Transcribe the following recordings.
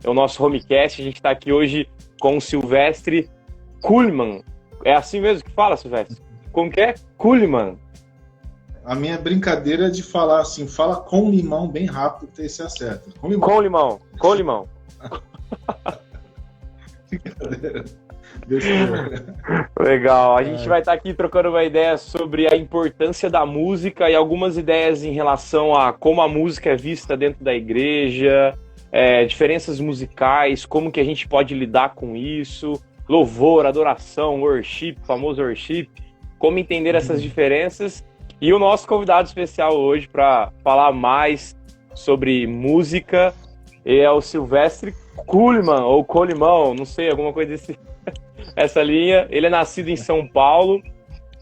é o nosso homecast. A gente está aqui hoje com o Silvestre Kuhlmann. É assim mesmo que fala, Silvestre? Como que é? Kuhlmann. A minha brincadeira é de falar assim, fala com limão bem rápido que você acerta. Com limão. Com limão. Legal. A gente vai estar aqui trocando uma ideia sobre a importância da música e algumas ideias em relação a como a música é vista dentro da igreja, diferenças musicais, como que a gente pode lidar com isso, louvor, adoração, worship, famoso worship, como entender essas diferenças. E o nosso convidado especial hoje para falar mais sobre música é o Silvestre Kuhlmann, ou Colimão, não sei, alguma coisa essa linha. Ele é nascido em São Paulo,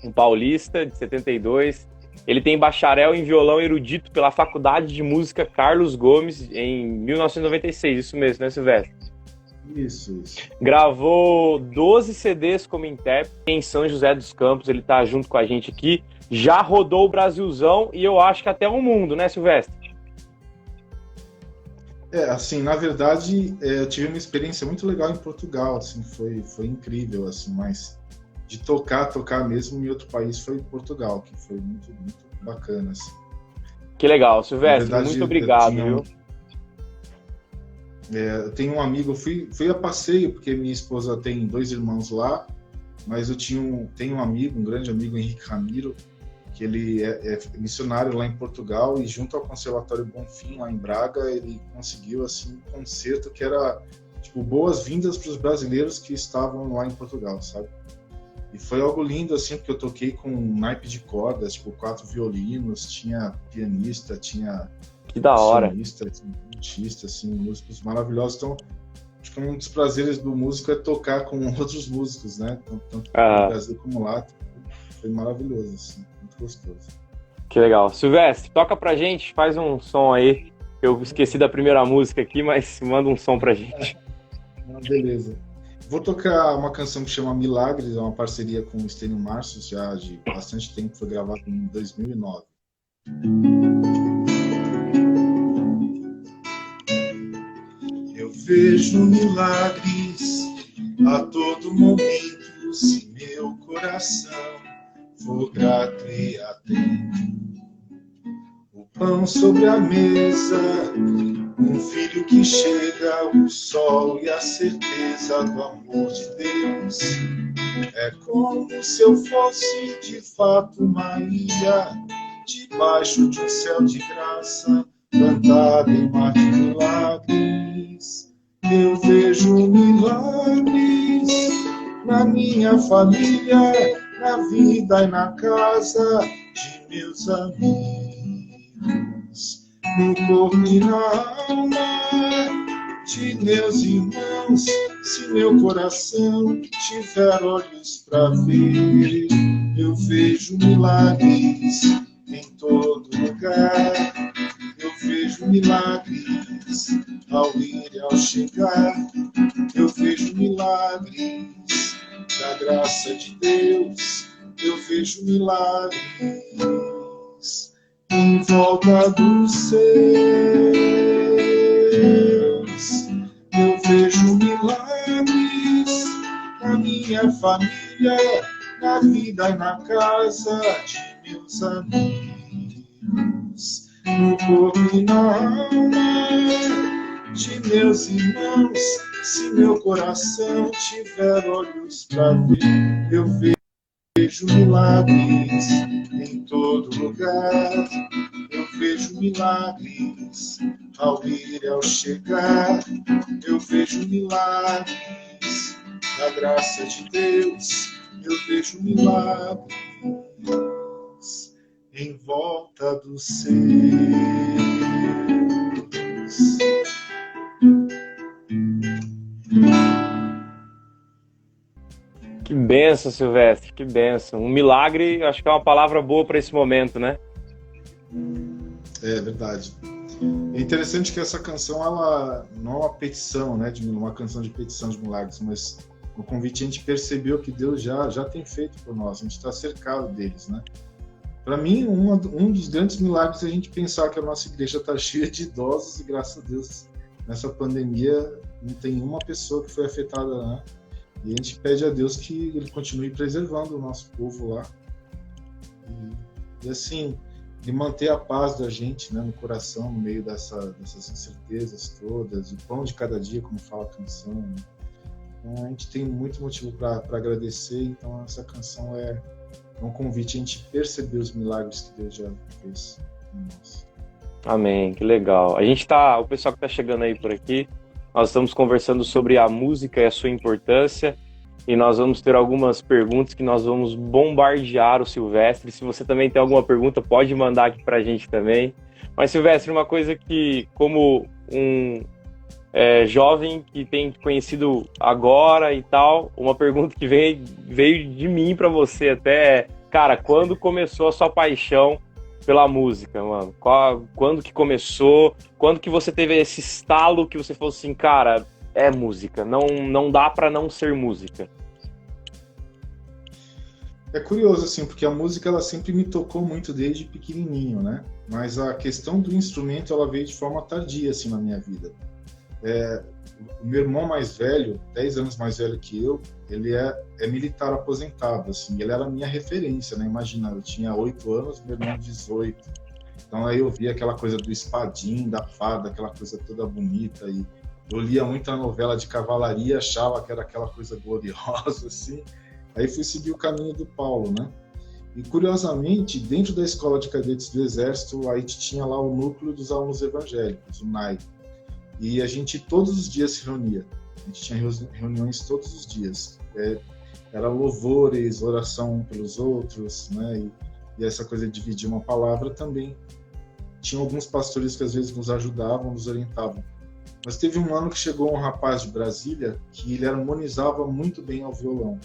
um paulista de 72. Ele tem bacharel em violão erudito pela Faculdade de Música Carlos Gomes em 1996, isso mesmo, né, Silvestre? Isso. Gravou 12 CDs como intérprete em São José dos Campos, ele tá junto com a gente aqui. Já rodou o Brasilzão e eu acho que até o mundo, né, Silvestre? Assim, na verdade, eu tive uma experiência muito legal em Portugal, assim, foi incrível, assim, mas de tocar mesmo em outro país foi em Portugal, que foi muito, muito bacana, assim. Que legal, Silvestre, verdade, muito obrigado, viu? Eu tenho um amigo, fui a passeio, porque minha esposa tem 2 irmãos lá, mas eu tenho um amigo, um grande amigo, Henrique Ramiro, que ele é missionário lá em Portugal, e junto ao Conservatório Bonfim, lá em Braga, ele conseguiu assim, um concerto que era tipo boas-vindas para os brasileiros que estavam lá em Portugal, sabe? E foi algo lindo, assim, porque eu toquei com um naipe de cordas, tipo 4 violinos, tinha pianista, tinha que da hora, pianista, artista, assim, músicos maravilhosos. Então, acho que um dos prazeres do músico é tocar com outros músicos, né? Tanto no Brasil como lá. Foi maravilhoso, assim, muito gostoso. Que legal. Silvestre, toca pra gente, faz um som aí. Eu esqueci da primeira música aqui, mas manda um som pra gente. Beleza. Vou tocar uma canção que chama Milagres, é uma parceria com o Estênio Marços, já de bastante tempo, foi gravada em 2009. Eu vejo milagres a todo momento, se meu coração for grato e atento. O pão sobre a mesa, um filho que chega, o sol e a certeza do amor de Deus. É como se eu fosse de fato uma ilha, debaixo de um céu de graça, plantada em mar de milagres. Eu vejo milagres na minha família, na vida e na casa de meus amigos, no corpo e na alma de meus irmãos. Se meu coração tiver olhos para ver, eu vejo milagres em todo lugar. Eu vejo milagres ao ir e ao chegar. Eu vejo milagres da graça de Deus. Eu vejo milagres em volta dos seus. Eu vejo milagres na minha família, na vida e na casa de meus amigos, no corpo e na alma de meus irmãos. Se meu coração tiver olhos para ver, eu vejo milagres em todo lugar. Eu vejo milagres ao ir e ao chegar. Eu vejo milagres da graça de Deus. Eu vejo milagres em volta dos seus. Que bênção, Silvestre, que bênção. Um milagre, acho que é uma palavra boa para esse momento, né? É verdade. É interessante que essa canção, ela não é uma petição, né, uma canção de petição de milagres, mas no convite a gente percebeu que Deus já tem feito por nós, a gente está cercado deles, né? Para mim, um dos grandes milagres é a gente pensar que a nossa igreja está cheia de idosos e, graças a Deus, nessa pandemia, não tem uma pessoa que foi afetada, né? E a gente pede a Deus que Ele continue preservando o nosso povo lá. E assim, de manter a paz da gente, né, no coração, no meio dessas incertezas todas, o pão de cada dia, como fala a canção. Né? Então, a gente tem muito motivo para agradecer, então essa canção é um convite a gente perceber os milagres que Deus já fez em nós. Amém, que legal. O pessoal que está chegando aí por aqui, nós estamos conversando sobre a música e a sua importância, e nós vamos ter algumas perguntas que nós vamos bombardear o Silvestre. Se você também tem alguma pergunta, pode mandar aqui para a gente também. Mas, Silvestre, uma coisa que, como um jovem que tem conhecido agora e tal, uma pergunta que veio de mim para você até é, cara, quando começou a sua paixão pela música, mano? Quando que começou? Quando que você teve esse estalo que você falou assim, cara, é música, não dá pra não ser música? É curioso, assim, porque a música, ela sempre me tocou muito desde pequenininho, né? Mas a questão do instrumento, ela veio de forma tardia, assim, na minha vida. O meu irmão mais velho, 10 anos mais velho que eu, ele é militar aposentado, assim, ele era a minha referência, né? Imagina, eu tinha 8 anos, meu irmão 18. Então aí eu via aquela coisa do espadinho, da fada, aquela coisa toda bonita, e eu lia muita novela de cavalaria, achava que era aquela coisa gloriosa, assim. Aí fui seguir o caminho do Paulo, né? E curiosamente, dentro da Escola de Cadetes do Exército, a gente tinha lá o núcleo dos alunos evangélicos, o NAI. E a gente todos os dias se reunia. A gente tinha reuniões todos os dias. Era louvores, oração pelos outros, né? E essa coisa de dividir uma palavra também. Tinha alguns pastores que às vezes nos ajudavam, nos orientavam. Mas teve um ano que chegou um rapaz de Brasília que ele harmonizava muito bem ao violão.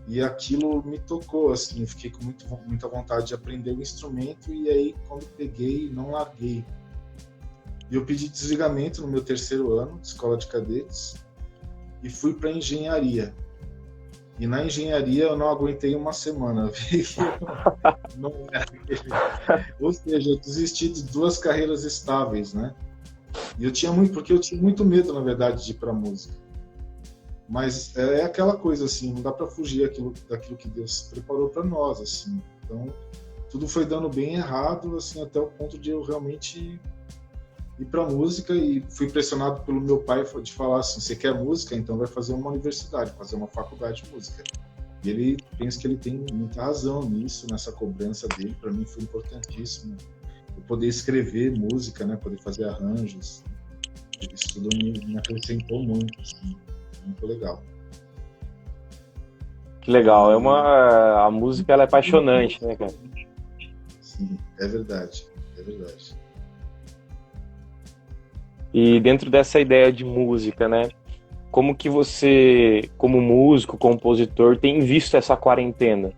E aquilo me tocou, assim, eu fiquei com muita vontade de aprender o instrumento, e aí, quando peguei, não larguei. E eu pedi desligamento no meu 3º ano de escola de cadetes e fui para engenharia. E na engenharia eu não aguentei uma semana. Ou seja, eu desisti de 2 carreiras estáveis, né? E eu tinha muito medo, na verdade, de ir para música. Mas é aquela coisa, assim, não dá para fugir daquilo que Deus preparou para nós, assim. Então, tudo foi dando bem errado, assim, até o ponto de eu realmente ir para música, e fui pressionado pelo meu pai de falar assim, você quer música? Então vai fazer uma universidade, fazer uma faculdade de música. E ele, penso que ele tem muita razão nisso, nessa cobrança dele. Para mim foi importantíssimo eu poder escrever música, né, poder fazer arranjos. Isso tudo me acrescentou muito, assim, muito legal. Que legal, a música ela é apaixonante, né, cara? Sim, é verdade, é verdade. E dentro dessa ideia de música, né? Como que você, como músico, compositor, tem visto essa quarentena?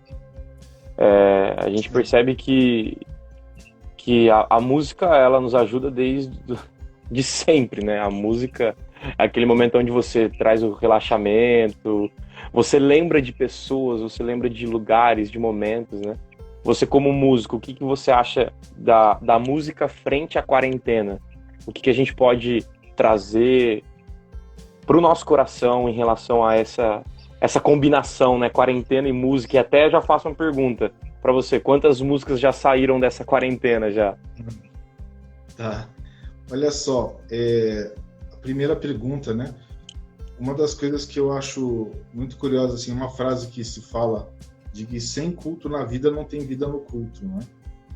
A gente percebe que a música, ela nos ajuda de sempre, né? A música é aquele momento onde você traz o relaxamento, você lembra de pessoas, você lembra de lugares, de momentos, né? Você como músico, o que você acha da música frente à quarentena? O que a gente pode trazer para o nosso coração em relação a essa combinação, né? Quarentena e música. E até já faço uma pergunta para você. Quantas músicas já saíram dessa quarentena já? Tá. Olha só, a primeira pergunta, né? Uma das coisas que eu acho muito curiosa, assim, uma frase que se fala de que sem culto na vida não tem vida no culto, né?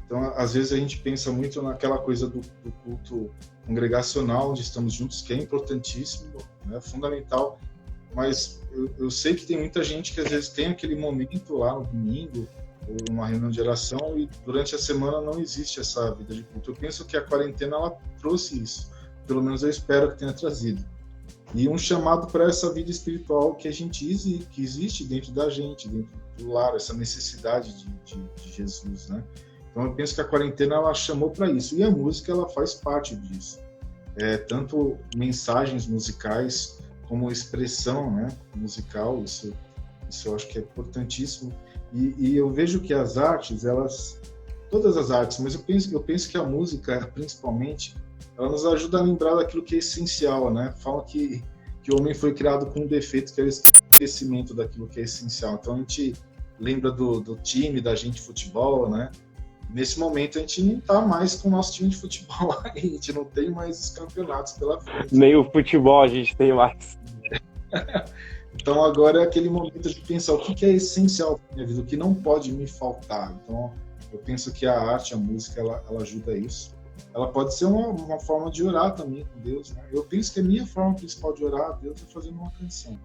Então, às vezes a gente pensa muito naquela coisa do culto congregacional, onde estamos juntos, que é importantíssimo, né, fundamental, mas eu sei que tem muita gente que às vezes tem aquele momento lá no domingo, ou numa reunião de oração, e durante a semana não existe essa vida de culto. Eu penso que a quarentena, ela trouxe isso, pelo menos eu espero que tenha trazido. E um chamado para essa vida espiritual que que existe dentro da gente, dentro do lar, essa necessidade de Jesus, né? Então eu penso que a quarentena, ela chamou para isso, e a música, ela faz parte disso. Tanto mensagens musicais como expressão, né, musical, isso eu acho que é importantíssimo. E eu vejo que as artes, todas as artes, mas eu penso que a música, principalmente, ela nos ajuda a lembrar daquilo que é essencial, né? Fala que que o homem foi criado com um defeito que é o esquecimento daquilo que é essencial. Então a gente lembra do time, da gente de futebol, né? Nesse momento a gente não está mais com o nosso time de futebol, a gente não tem mais os campeonatos pela frente. Nem o futebol a gente tem mais. Então agora é aquele momento de pensar o que é essencial para minha vida, o que não pode me faltar. Então eu penso que a arte, a música, ela ajuda a isso. Ela pode ser uma forma de orar também com Deus, né? Eu penso que a minha forma principal de orar a Deus é fazendo uma canção.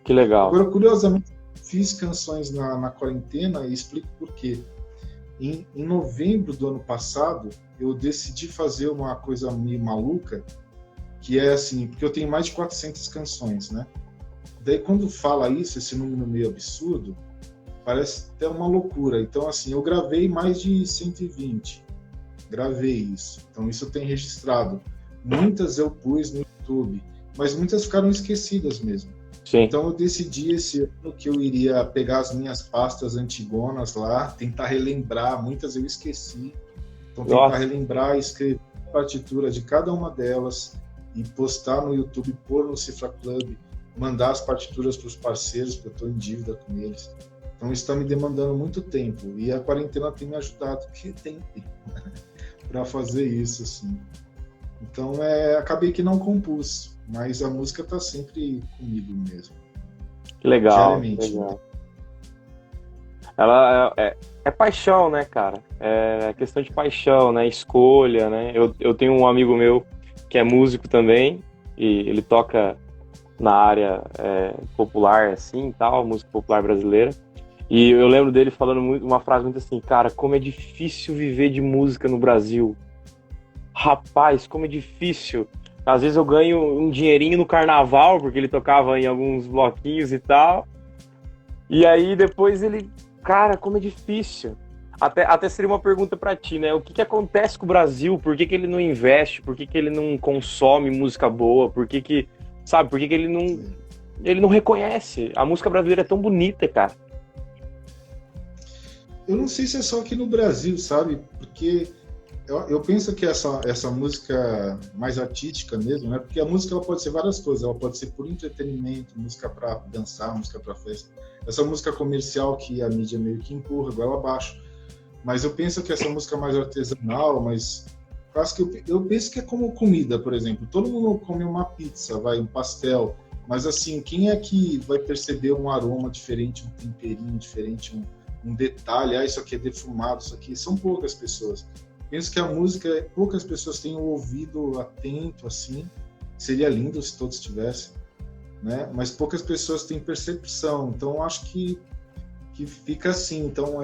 Que legal. Agora, curiosamente, fiz canções na quarentena e explico por quê. Em novembro do ano passado, eu decidi fazer uma coisa meio maluca, que é assim, porque eu tenho mais de 400 canções, né? Daí, quando fala isso, esse número meio absurdo, parece até uma loucura. Então, assim, eu gravei mais de 120. Gravei isso. Então, isso eu tenho registrado. Muitas eu pus no YouTube, mas muitas ficaram esquecidas mesmo. Sim. Então, eu decidi esse ano que eu iria pegar as minhas pastas antigonas lá, tentar relembrar. Muitas eu esqueci. Então, tentar relembrar, escrever a partitura de cada uma delas e postar no YouTube, pôr no Cifra Club, mandar as partituras para os parceiros, porque eu estou em dívida com eles. Então, isso está me demandando muito tempo. E a quarentena tem me ajudado, porque tem tempo para fazer isso, assim. Então, acabei que não compus, mas a música está sempre comigo mesmo. Que legal. Diariamente. Legal. Ela é paixão, né, cara? É questão de paixão, né? Escolha, né? Eu tenho um amigo meu que é músico também, e ele toca na área popular, assim, tal, música popular brasileira. E eu lembro dele falando uma frase muito assim, cara, como é difícil viver de música no Brasil. Rapaz, como é difícil. Às vezes eu ganho um dinheirinho no carnaval, porque ele tocava em alguns bloquinhos e tal. E aí depois ele... Cara, como é difícil. Até seria uma pergunta pra ti, né? O que acontece com o Brasil? Por que ele não investe? Por que ele não consome música boa? Por que sabe? Por que ele não reconhece? A música brasileira é tão bonita, cara. Eu não sei se é só aqui no Brasil, sabe? Porque eu penso que essa música mais artística mesmo, né? Porque a música ela pode ser várias coisas. Ela pode ser por entretenimento, música para dançar, música para festa. Essa música comercial que a mídia meio que empurra, igual abaixo. Mas eu penso que essa música mais artesanal, mas eu penso que é como comida, por exemplo. Todo mundo come uma pizza, um pastel. Mas assim, quem é que vai perceber um aroma diferente, um temperinho diferente, um detalhe? Isso aqui é defumado, isso aqui... São poucas pessoas. Penso que a música, poucas pessoas têm o ouvido atento, assim. Seria lindo se todos tivessem, né? Mas poucas pessoas têm percepção. Então, acho que fica assim. Então,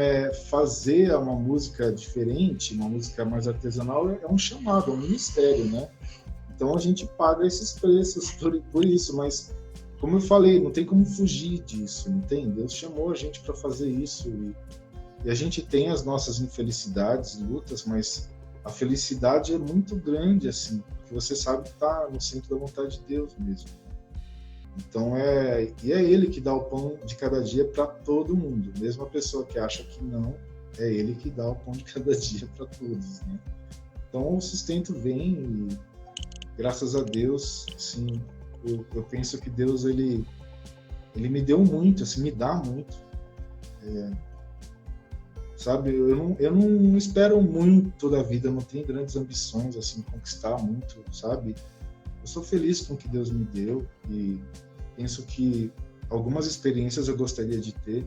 fazer uma música diferente, uma música mais artesanal, é um chamado, é um ministério, né? Então, a gente paga esses preços por isso, mas, como eu falei, não tem como fugir disso, não tem? Deus chamou a gente para fazer isso e a gente tem as nossas infelicidades, lutas, mas a felicidade é muito grande, assim, porque você sabe que está no centro da vontade de Deus mesmo. Então, é Ele que dá o pão de cada dia para todo mundo. Mesmo a pessoa que acha que não, é Ele que dá o pão de cada dia para todos, né? Então, o sustento vem e, graças a Deus, assim, eu penso que Deus, ele me deu muito, assim, me dá muito. Sabe, eu não espero muito da vida, eu não tenho grandes ambições, assim, conquistar muito, sabe? Eu sou feliz com o que Deus me deu e penso que algumas experiências eu gostaria de ter.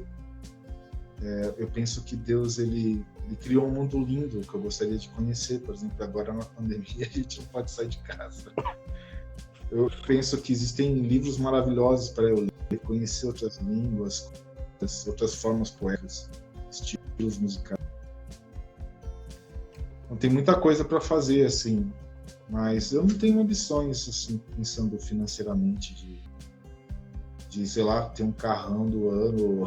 Eu penso que Deus, ele criou um mundo lindo que eu gostaria de conhecer. Por exemplo, agora na pandemia a gente não pode sair de casa. Eu penso que existem livros maravilhosos para eu ler, conhecer outras línguas, outras formas poéticas, estilos musicais. Então, tem muita coisa para fazer, assim, mas eu não tenho ambições, assim, pensando financeiramente de, sei lá, ter um carrão do ano.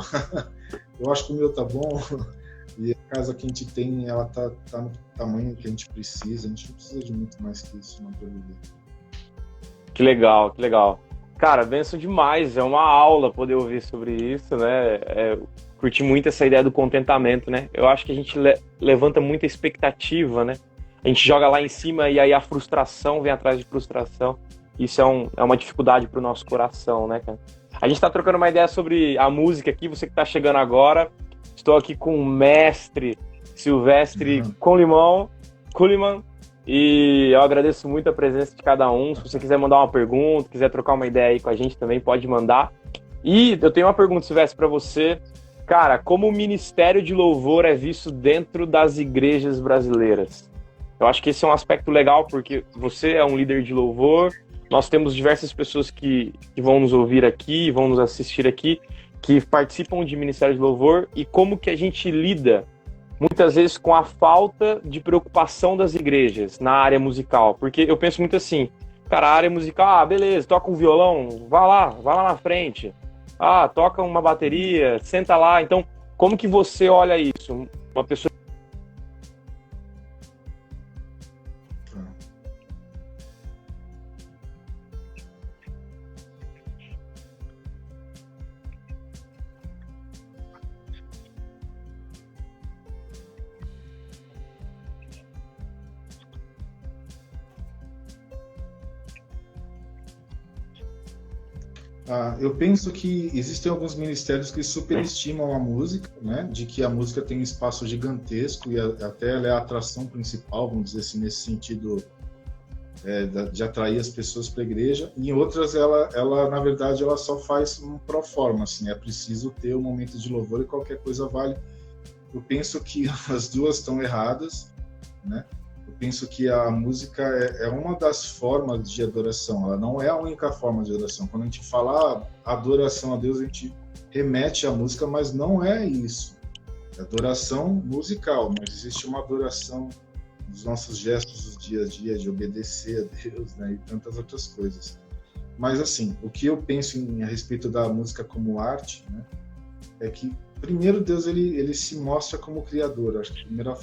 Eu acho que o meu tá bom e a casa que a gente tem, ela tá no tamanho que a gente precisa. A gente não precisa de muito mais que isso não para viver. Que legal, que legal. Cara, benção demais, é uma aula poder ouvir sobre isso, né? Curti muito essa ideia do contentamento, né? Eu acho que a gente levanta muita expectativa, né? A gente joga lá em cima e aí a frustração vem atrás de frustração. isso é uma dificuldade para o nosso coração, né, cara? A gente está trocando uma ideia sobre a música aqui, você que está chegando agora. Estou aqui com o mestre Silvestre Kuliman, e eu agradeço muito a presença de cada um. Se você quiser mandar uma pergunta, quiser trocar uma ideia aí com a gente também, pode mandar. E eu tenho uma pergunta, Silvestre, para você. Cara, como o ministério de louvor é visto dentro das igrejas brasileiras? Eu acho que esse é um aspecto legal, porque você é um líder de louvor, nós temos diversas pessoas que vão nos ouvir aqui, vão nos assistir aqui, que participam de ministério de louvor, e como que a gente lida, muitas vezes, com a falta de preocupação das igrejas na área musical. Porque eu penso muito assim, cara, a área musical, beleza, toca um violão, vai lá na frente. Toca uma bateria, senta lá. Então, como que você olha isso? Uma pessoa... Eu penso que existem alguns ministérios que superestimam a música, né? De que a música tem um espaço gigantesco e até ela é a atração principal, vamos dizer assim, nesse sentido de atrair as pessoas para a igreja. E em outras, ela na verdade, ela só faz um pro forma, assim, é preciso ter um momento de louvor e qualquer coisa vale. Eu penso que as duas estão erradas, né? Eu penso que a música é uma das formas de adoração, ela não é a única forma de adoração. Quando a gente fala adoração a Deus, a gente remete à música, mas não é isso. É adoração musical, mas existe uma adoração dos nossos gestos do dia a dia, de obedecer a Deus, né, e tantas outras coisas. Mas, assim, o que eu penso a respeito da música como arte, né, é que, primeiro, Deus ele se mostra como Criador. Acho que o primeiro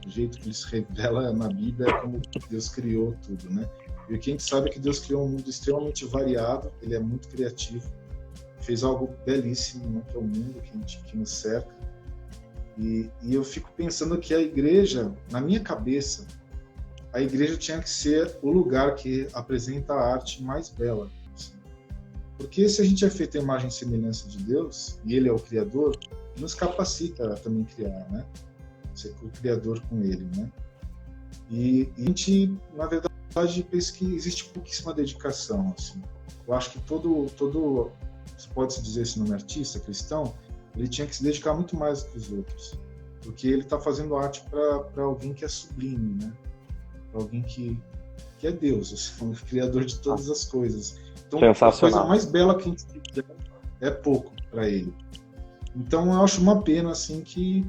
jeito que ele se revela na Bíblia é como Deus criou tudo, né? E o que a gente sabe é que Deus criou um mundo extremamente variado, ele é muito criativo, fez algo belíssimo, né, que é o mundo que nos cerca. E eu fico pensando que a igreja, na minha cabeça, a igreja tinha que ser o lugar que apresenta a arte mais bela. Assim. Porque se a gente é feito a imagem e semelhança de Deus, e Ele é o Criador, nos capacita a também criar, né? Ser o-criador com Ele, né? E a gente, na verdade, pensa que existe pouquíssima dedicação, assim. Eu acho que todo pode-se dizer esse nome artista, cristão, ele tinha que se dedicar muito mais do que os outros, porque ele está fazendo arte para alguém que é sublime, né? Para alguém que é Deus, assim, o criador de todas as coisas. Então, a coisa mais bela que a gente tem é pouco para ele. Então, eu acho uma pena, assim, que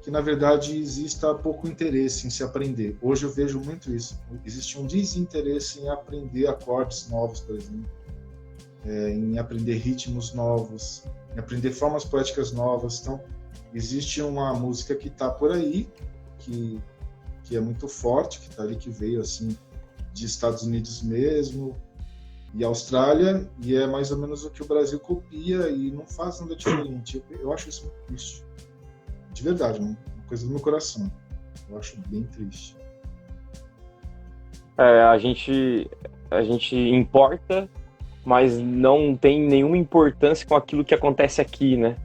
na verdade exista pouco interesse em se aprender. Hoje eu vejo muito isso. Existe um desinteresse em aprender acordes novos, por exemplo, em aprender ritmos novos, em aprender formas poéticas novas. Então, existe uma música que está por aí, que é muito forte, que está ali, que veio assim de Estados Unidos mesmo e Austrália, e é mais ou menos o que o Brasil copia e não faz nada diferente. Eu acho isso muito triste. De verdade, uma coisa do meu coração. Eu acho bem triste. A gente importa, mas não tem nenhuma importância com aquilo que acontece aqui, né?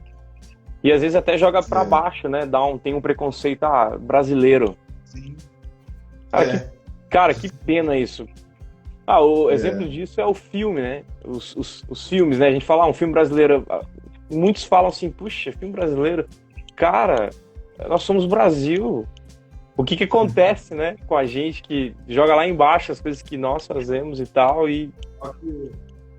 E às vezes até joga para baixo, né? Tem um preconceito brasileiro. Sim. Cara, que pena isso. O exemplo disso é o filme, né? Os filmes, né? A gente fala, um filme brasileiro. Muitos falam assim, puxa, filme brasileiro. Cara, nós somos Brasil. O que acontece, né, com a gente que joga lá embaixo as coisas que nós fazemos e tal, e...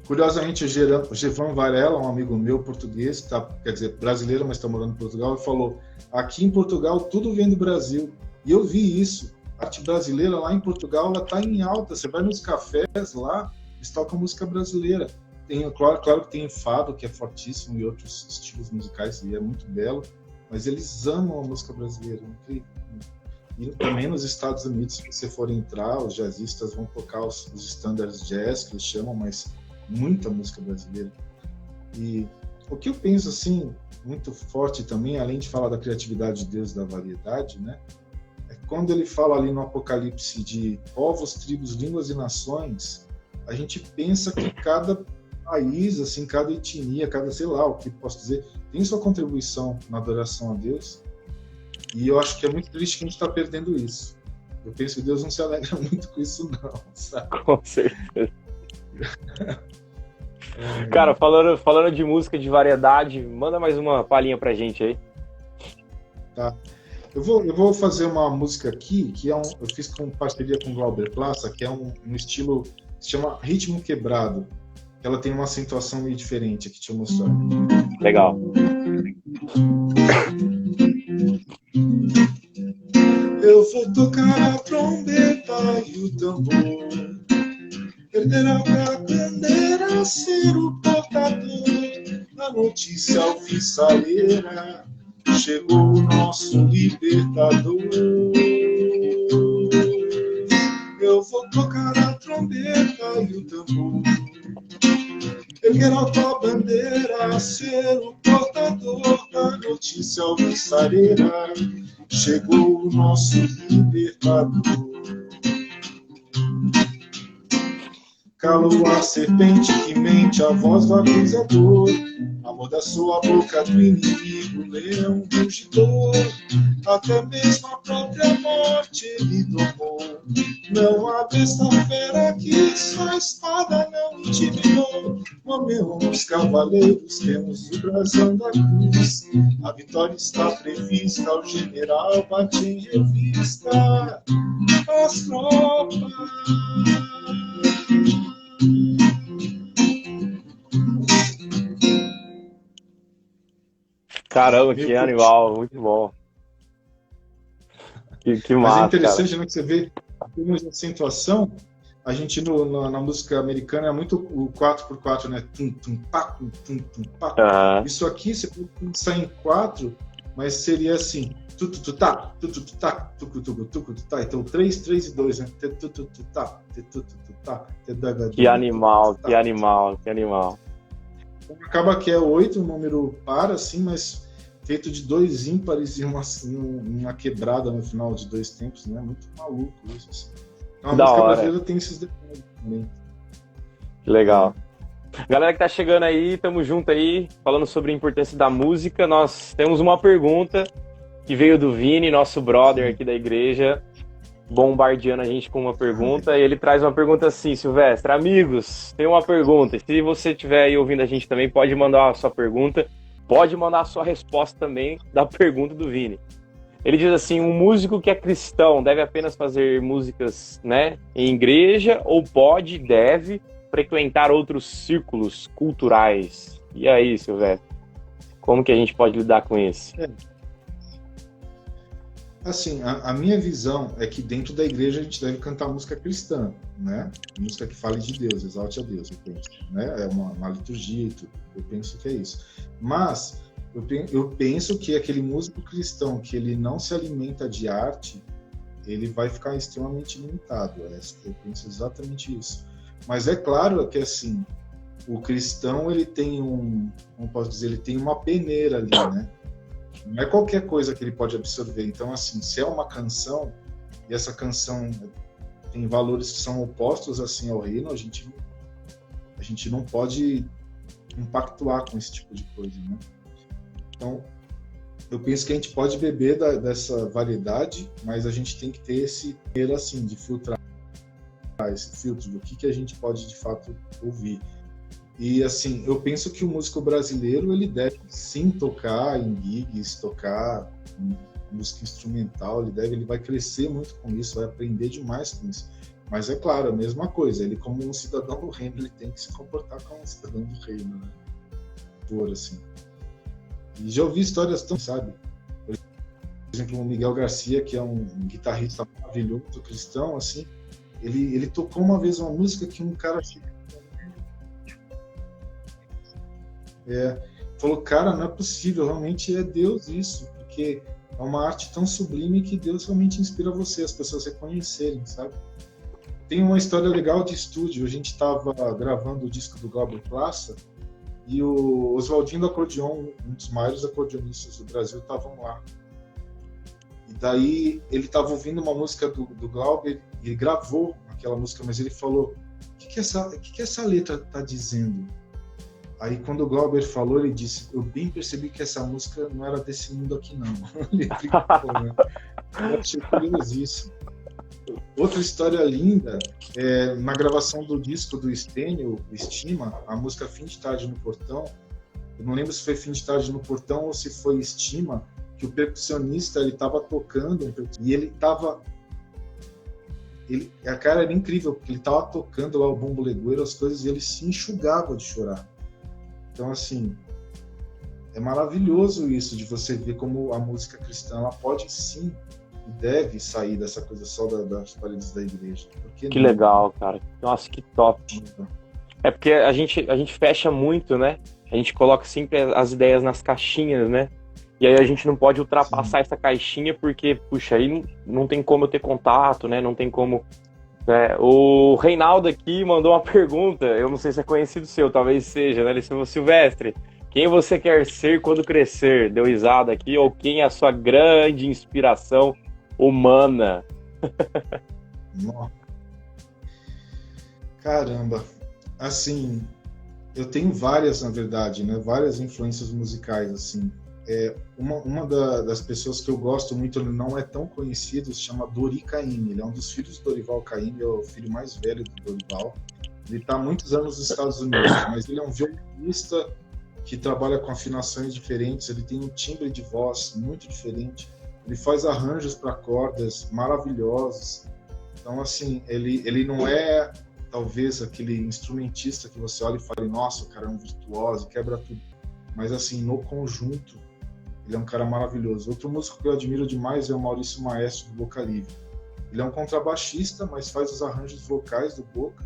Curiosamente, o Gevan Varela, um amigo meu português, quer dizer, brasileiro, mas está morando em Portugal, ele falou, aqui em Portugal tudo vem do Brasil. E eu vi isso. A arte brasileira lá em Portugal, ela está em alta. Você vai nos cafés lá, eles tocam música brasileira. Claro que tem fado, que é fortíssimo, e outros estilos musicais, e é muito belo. Mas eles amam a música brasileira, incrível. E também nos Estados Unidos, se você for entrar, os jazzistas vão tocar os standards jazz, que eles chamam, mas muita música brasileira. E o que eu penso, assim, muito forte também, além de falar da criatividade de Deus, da variedade, né? É quando ele fala ali no Apocalipse de povos, tribos, línguas e nações, a gente pensa que cada país, assim, cada etnia, cada, sei lá, o que posso dizer, tem sua contribuição na adoração a Deus, e eu acho que é muito triste que a gente está perdendo isso. Eu penso que Deus não se alegra muito com isso não, sabe? Com certeza. Cara, falando de música de variedade, manda mais uma palhinha pra gente aí. Tá. Eu vou fazer uma música aqui, que eu fiz com parceria com o Glauber Plaça, que é um estilo que se chama Ritmo Quebrado. Ela tem uma acentuação meio diferente aqui, deixa eu mostrar. Legal. Eu vou tocar a trombeta e o tambor, perderá a bandeira, ser o portador da notícia alvissareira. Chegou o nosso libertador. Eu vou tocar a trombeta e o tambor, erguer a tua bandeira, ser o portador da notícia alvissareira. Chegou o nosso libertador. Calou a serpente que mente, a voz do acusador. Amordaçou a boca do inimigo, leão rugidor. Até mesmo a própria morte ele domou. Não há besta fera que sua espada não intimidou. Nomeamos cavaleiros, temos o brasão da cruz. A vitória está prevista, o general bate em revista. As tropas. Caramba, que animal, muito bom. Que massa, mas é interessante, cara. Né, que você vê, em termos de acentuação, a gente na música americana é muito o 4x4, né? Tum, tum, pá, tum, tum, tum, pá. Uhum. Isso aqui você pode pensar em 4, mas seria assim, tu, tu, tu, tá, tu, tu, tu, tá, tu, tu, tu, tu, tu, tá. Então 3, 3 e 2, né? Tu, tu, tu, tu, tá, tu, tu, tu, tá. Que animal, que animal, que animal. Acaba que é 8, um número par, assim, mas feito de 2 ímpares e uma quebrada no final de 2 tempos, né? Muito maluco isso, assim. Então a música brasileira tem esses detalhes também. Que legal. Galera que tá chegando aí, tamo junto aí, falando sobre a importância da música. Nós temos uma pergunta que veio do Vini, nosso brother aqui da igreja, bombardeando a gente com uma pergunta. E ele traz uma pergunta assim: Silvestre, amigos, tem uma pergunta. Se você estiver aí ouvindo a gente também, pode mandar a sua pergunta. Pode mandar a sua resposta também da pergunta do Vini. Ele diz assim: um músico que é cristão deve apenas fazer músicas, né, em igreja ou deve frequentar outros círculos culturais? E aí, Silvestre, como que a gente pode lidar com isso? Assim, a minha visão é que dentro da igreja a gente deve cantar música cristã, né? Música que fale de Deus, exalte a Deus, eu penso, né? É uma liturgia e tudo, eu penso que é isso. Mas eu penso que aquele músico cristão que ele não se alimenta de arte, ele vai ficar extremamente limitado. Eu penso exatamente isso. Mas é claro que, assim, o cristão, ele tem como posso dizer, ele tem uma peneira ali, né? Não é qualquer coisa que ele pode absorver. Então, assim, se é uma canção, e essa canção tem valores que são opostos, assim, ao reino, a gente não pode compactuar com esse tipo de coisa, né? Então, eu penso que a gente pode beber dessa variedade, mas a gente tem que ter esse poder, assim, de filtrar esse filtro do que a gente pode, de fato, ouvir. E, assim, eu penso que o músico brasileiro, ele deve, sim, tocar em gigs, tocar em música instrumental, ele vai crescer muito com isso, vai aprender demais com isso. Mas, é claro, a mesma coisa, ele, como um cidadão do reino, ele tem que se comportar como um cidadão do reino, né? Por, assim. E já ouvi histórias tão, sabe? Por exemplo, o Miguel Garcia, que é um guitarrista maravilhoso, cristão, assim, ele tocou uma vez uma música que um cara falou, cara, não é possível, realmente é Deus isso, porque é uma arte tão sublime que Deus realmente inspira você, as pessoas reconhecerem, sabe? Tem uma história legal de estúdio, a gente estava gravando o disco do Glauber Plaça e o Oswaldinho do acordeon, um dos maiores acordeonistas do Brasil, estavam lá. E daí ele estava ouvindo uma música do Glauber e ele gravou aquela música, mas ele falou, que essa letra está dizendo? Aí quando o Glauber falou, ele disse, eu bem percebi que essa música não era desse mundo aqui não. Ele brincou, né? Eu achei curiosíssimo. Outra história linda, na gravação do disco do Stênio, o Estima, a música Fim de Tarde no Portão, eu não lembro se foi Fim de Tarde no Portão ou se foi Estima, que o percussionista, ele estava tocando, e ele estava... a cara era incrível, porque ele estava tocando lá o bumbo legueiro, as coisas, e ele se enxugava de chorar. Então, assim, é maravilhoso isso, de você ver como a música cristã, ela pode sim e deve sair dessa coisa só das paredes da igreja. Que legal, cara. Nossa, que top. É porque a gente fecha muito, né? A gente coloca sempre as ideias nas caixinhas, né? E aí a gente não pode ultrapassar essa caixinha porque, puxa, aí não tem como eu ter contato, né? Não tem como... O Reinaldo aqui mandou uma pergunta, eu não sei se é conhecido seu, talvez seja, né? Ele falou, Silvestre, quem você quer ser quando crescer? Deu risada aqui. Ou quem é a sua grande inspiração humana? Caramba, assim, eu tenho várias, na verdade, né? Várias influências musicais, assim. Das pessoas que eu gosto muito, ele não é tão conhecido, se chama Dori Caymmi. Ele é um dos filhos do Dorival Caymmi, é o filho mais velho do Dorival. Ele está há muitos anos nos Estados Unidos, mas ele é um violinista que trabalha com afinações diferentes, ele tem um timbre de voz muito diferente, ele faz arranjos para cordas maravilhosos. Então, assim, ele não é, talvez, aquele instrumentista que você olha e fala, nossa, o cara é um virtuoso, quebra tudo. Mas, assim, no conjunto, ele é um cara maravilhoso. Outro músico que eu admiro demais é o Maurício Maestro, do Boca Livre. Ele é um contrabaixista, mas faz os arranjos vocais do Boca.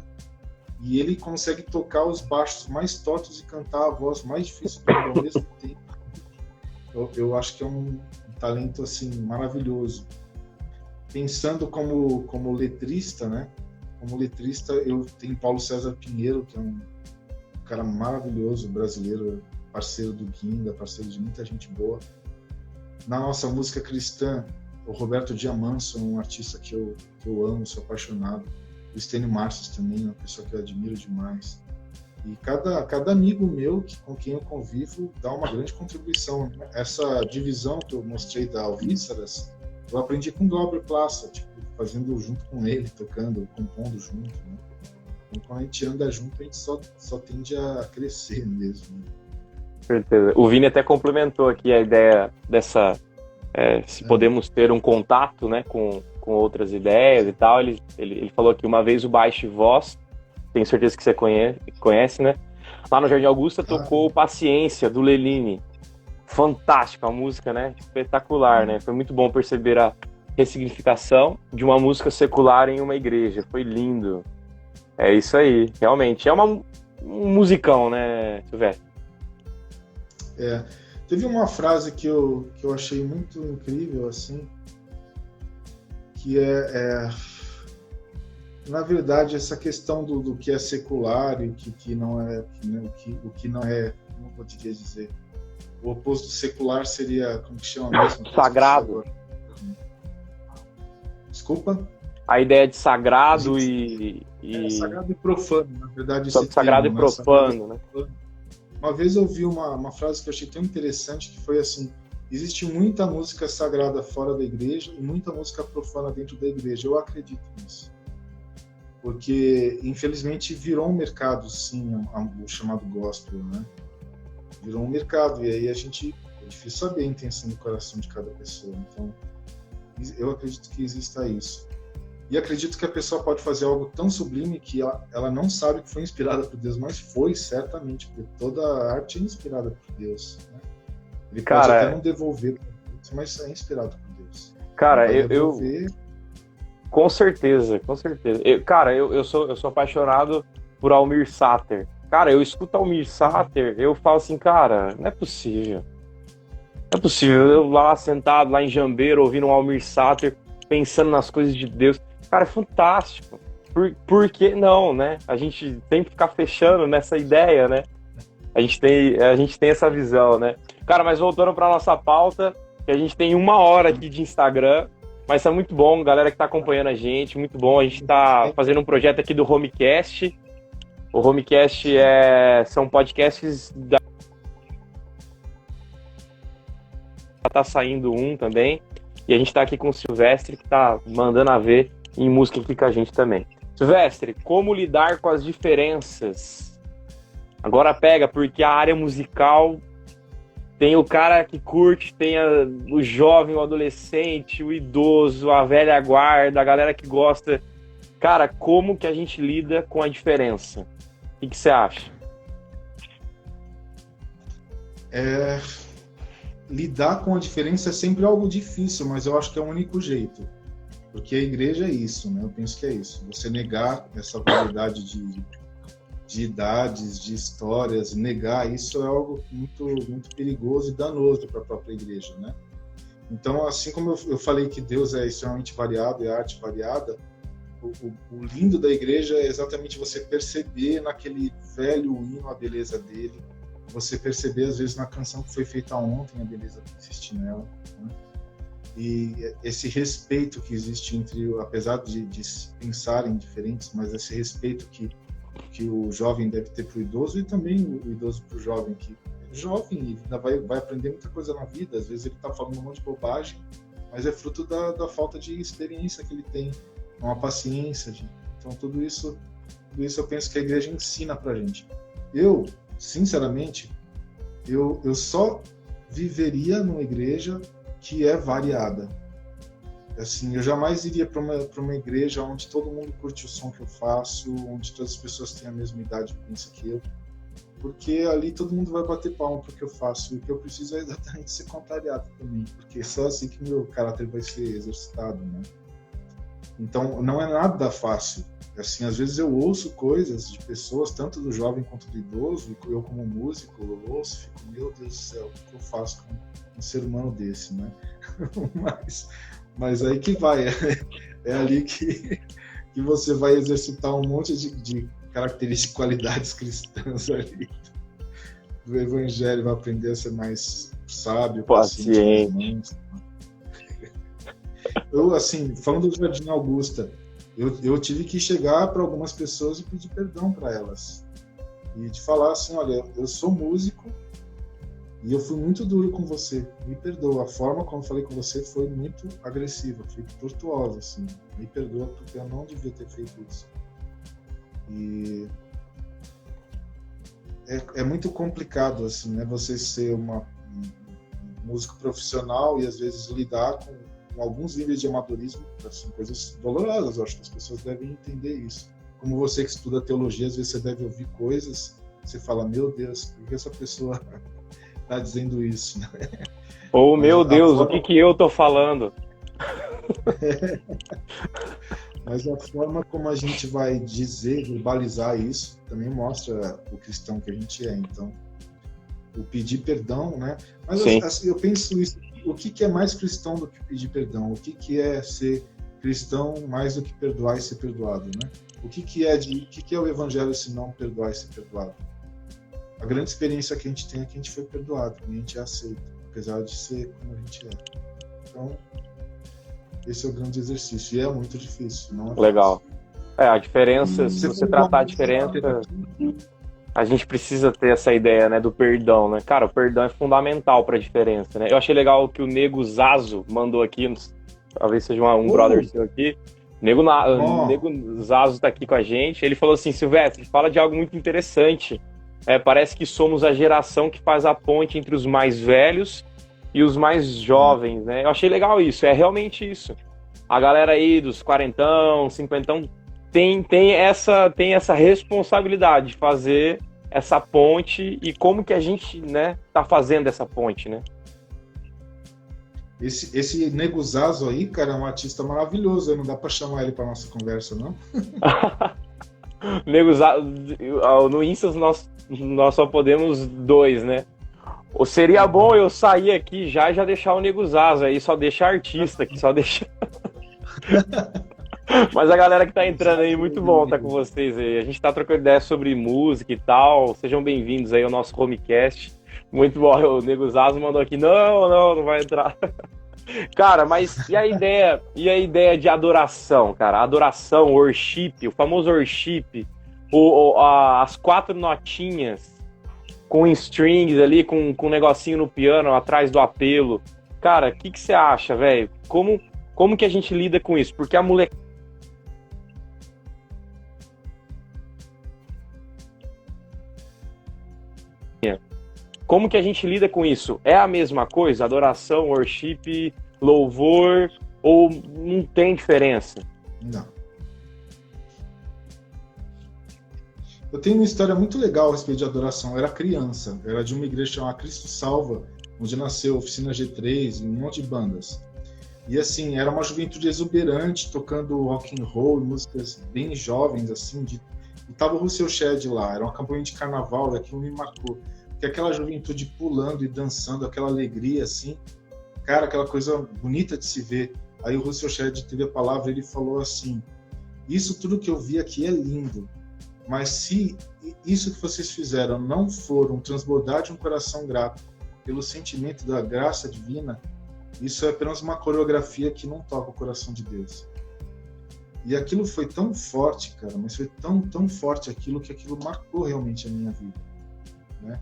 E ele consegue tocar os baixos mais tortos e cantar a voz mais difícil do mundo ao mesmo tempo. Eu acho que é um talento assim, maravilhoso. Pensando como letrista, né? Como letrista, eu tenho Paulo César Pinheiro, que é um cara maravilhoso, brasileiro, parceiro do Guinda, parceiro de muita gente boa. Na nossa música cristã, o Roberto Diamanso é um artista que eu amo, sou apaixonado. O Stênio Marços também é uma pessoa que eu admiro demais. E cada amigo meu com quem eu convivo dá uma grande contribuição. Essa divisão que eu mostrei da Alvíceras, eu aprendi com o Glauber Plaça, tipo, fazendo junto com ele, tocando, compondo junto. Né? Então, quando a gente anda junto, a gente só tende a crescer mesmo. Né? Certeza. O Vini até complementou aqui a ideia dessa... se podemos ter um contato, né, com outras ideias e tal. Ele falou que uma vez o Baixo Voz, tenho certeza que você conhece, né? Lá no Jardim Augusta tocou Paciência, do Leline. Fantástica a música, né? Espetacular, né? Foi muito bom perceber a ressignificação de uma música secular em uma igreja. Foi lindo. É isso aí, realmente. É um musicão, né, Silvestre? Teve uma frase que eu achei muito incrível, assim, que na verdade, essa questão do que é secular e o que não é, o que não é, como eu poderia dizer, o oposto do secular seria, como que chama mesmo? Sagrado. Desculpa? A ideia de sagrado sagrado e profano, na verdade. Sagrado e profano, né? Uma vez eu vi uma frase que eu achei tão interessante, que foi assim: existe muita música sagrada fora da igreja e muita música profana dentro da igreja. Eu acredito nisso. Porque, infelizmente, virou um mercado, sim, o chamado gospel, né? Virou um mercado, e aí é difícil saber a intenção do coração de cada pessoa. Então, eu acredito que exista isso. E acredito que a pessoa pode fazer algo tão sublime que ela não sabe que foi inspirada por Deus, mas foi, certamente, porque toda a arte é inspirada por Deus. Né? Ele pode até não devolver, mas é inspirado por Deus. Cara, eu com certeza, com certeza. Eu sou apaixonado por Almir Sater. Cara, eu escuto Almir Sater, eu falo assim, cara, não é possível. Não é possível. Eu lá sentado, lá em Jambeiro, ouvindo um Almir Sater, pensando nas coisas de Deus. Cara, é fantástico. Por que não, né? A gente tem que ficar fechando nessa ideia, né? A gente tem essa visão, né? Cara, mas voltando para nossa pauta, que a gente tem 1 hora aqui de Instagram, Mas tá muito bom, galera que tá acompanhando a gente, muito bom. A gente tá fazendo um projeto aqui do Homecast. O Homecast são podcasts tá saindo um também. E a gente tá aqui com o Silvestre, que tá mandando a ver em música aqui com a gente também. Silvestre, como lidar com as diferenças? Agora pega, porque a área musical tem o cara que curte, tem o jovem, o adolescente, o idoso, a velha guarda, a galera que gosta. Cara, como que a gente lida com a diferença? O que você acha? Lidar com a diferença é sempre algo difícil, mas eu acho que é o único jeito. Porque a igreja é isso, né? Eu penso que é isso. Você negar essa variedade de idades, de histórias, negar isso é algo muito, muito perigoso e danoso para a própria igreja, né? Então, assim como eu falei que Deus é extremamente variado e a arte variada, o lindo da igreja é exatamente você perceber naquele velho hino a beleza dele, você perceber às vezes na canção que foi feita ontem a beleza que existe nela, né? E esse respeito que existe entre, apesar de pensarem diferentes, mas esse respeito que o jovem deve ter para o idoso e também o idoso para o jovem, que é jovem e ainda vai aprender muita coisa na vida, às vezes ele está falando um monte de bobagem, mas é fruto da falta de experiência que ele tem, uma paciência, então tudo isso eu penso que a igreja ensina para a gente. Eu, sinceramente, eu só viveria numa igreja que é variada. Assim, eu jamais iria para uma igreja onde todo mundo curte o som que eu faço, onde todas as pessoas têm a mesma idade e pensam que eu, porque ali todo mundo vai bater palma pro que eu faço, e o que eu preciso é exatamente ser contrariado também, porque é só assim que meu caráter vai ser exercitado, né? Então, não é nada fácil. Assim, às vezes eu ouço coisas de pessoas, tanto do jovem quanto do idoso, e eu como músico, eu ouço e fico, meu Deus do céu, o que eu faço com um ser humano desse, né? mas aí que vai, é ali que você vai exercitar um monte de características, qualidades cristãs ali do evangelho, vai aprender a ser mais sábio, paciente. Eu, assim, falando do Jardim Augusta, eu tive que chegar para algumas pessoas e pedir perdão para elas. E de falar assim, olha, eu sou músico e eu fui muito duro com você, me perdoa. A forma como eu falei com você foi muito agressiva, foi tortuosa, assim. Me perdoa porque eu não devia ter feito isso. E é muito complicado, assim, né? Você ser um músico profissional e às vezes lidar com alguns níveis de amadorismo, assim, coisas dolorosas. Eu acho que as pessoas devem entender isso. Como você que estuda teologia, às vezes você deve ouvir coisas, você fala, meu Deus, por que essa pessoa está dizendo isso? Ou, meu Deus, o que eu tô falando? Mas a forma como a gente vai dizer, verbalizar isso, também mostra o cristão que a gente é. Então, o pedir perdão, né? Mas assim, eu penso isso, o que é mais cristão do que pedir perdão? O que é ser cristão mais do que perdoar e ser perdoado, né? O que é o evangelho se não perdoar e ser perdoado? A grande experiência que a gente tem é que a gente foi perdoado, e a gente é aceito, apesar de ser como a gente é. Então, esse é o grande exercício, e é muito difícil. Não é legal. A diferença, se você tratar a diferença, a gente precisa ter essa ideia, né, do perdão, né? Cara, o perdão é fundamental para a diferença, né? Eu achei legal que o Nego Zazo mandou aqui, talvez seja um brother seu aqui. Nego Zazo tá aqui com a gente. Ele falou assim, Silvestre, fala de algo muito interessante. Parece que somos a geração que faz a ponte entre os mais velhos e os mais jovens, né? Eu achei legal isso, é realmente isso. A galera aí dos quarentão, cinquentão, tem essa responsabilidade de fazer essa ponte e como que a gente, né, tá fazendo essa ponte, né? Esse Nego Zazo aí, cara, é um artista maravilhoso, não dá pra chamar ele pra nossa conversa, não? Nego Zazo, no Insta nós só podemos 2, né? Ou seria bom eu sair aqui já deixar o Nego Zazo aí, só deixar artista aqui, só deixar... Mas a galera que tá entrando aí, muito bom estar com vocês aí. A gente tá trocando ideias sobre música e tal. Sejam bem-vindos aí ao nosso Homecast. Muito bom. O Nego Zazo mandou aqui, não vai entrar. Cara, mas e a ideia de adoração, cara? Adoração, worship, o famoso worship, as quatro notinhas com strings ali, com um negocinho no piano atrás do apelo. Cara, o que você acha, velho? Como que a gente lida com isso? Porque a molecada. Como que a gente lida com isso? É a mesma coisa? Adoração, worship, louvor? Ou não tem diferença? Não. Eu tenho uma história muito legal a respeito de adoração. Eu era criança, era de uma igreja chamada Cristo Salva, onde nasceu Oficina G3 e um monte de bandas. E assim, era uma juventude exuberante, tocando rock and roll, músicas bem jovens, assim. E tava o Russell Shedd lá, era uma campanha de carnaval, e aquilo me marcou. Porque aquela juventude pulando e dançando, aquela alegria, assim, cara, aquela coisa bonita de se ver. Aí o Russell Shedd teve a palavra, ele falou assim: isso tudo que eu vi aqui é lindo, mas se isso que vocês fizeram não for um transbordar de um coração grato pelo sentimento da graça divina, isso é apenas uma coreografia que não toca o coração de Deus. E aquilo foi tão forte, cara, mas foi tão forte aquilo que aquilo marcou realmente a minha vida, né?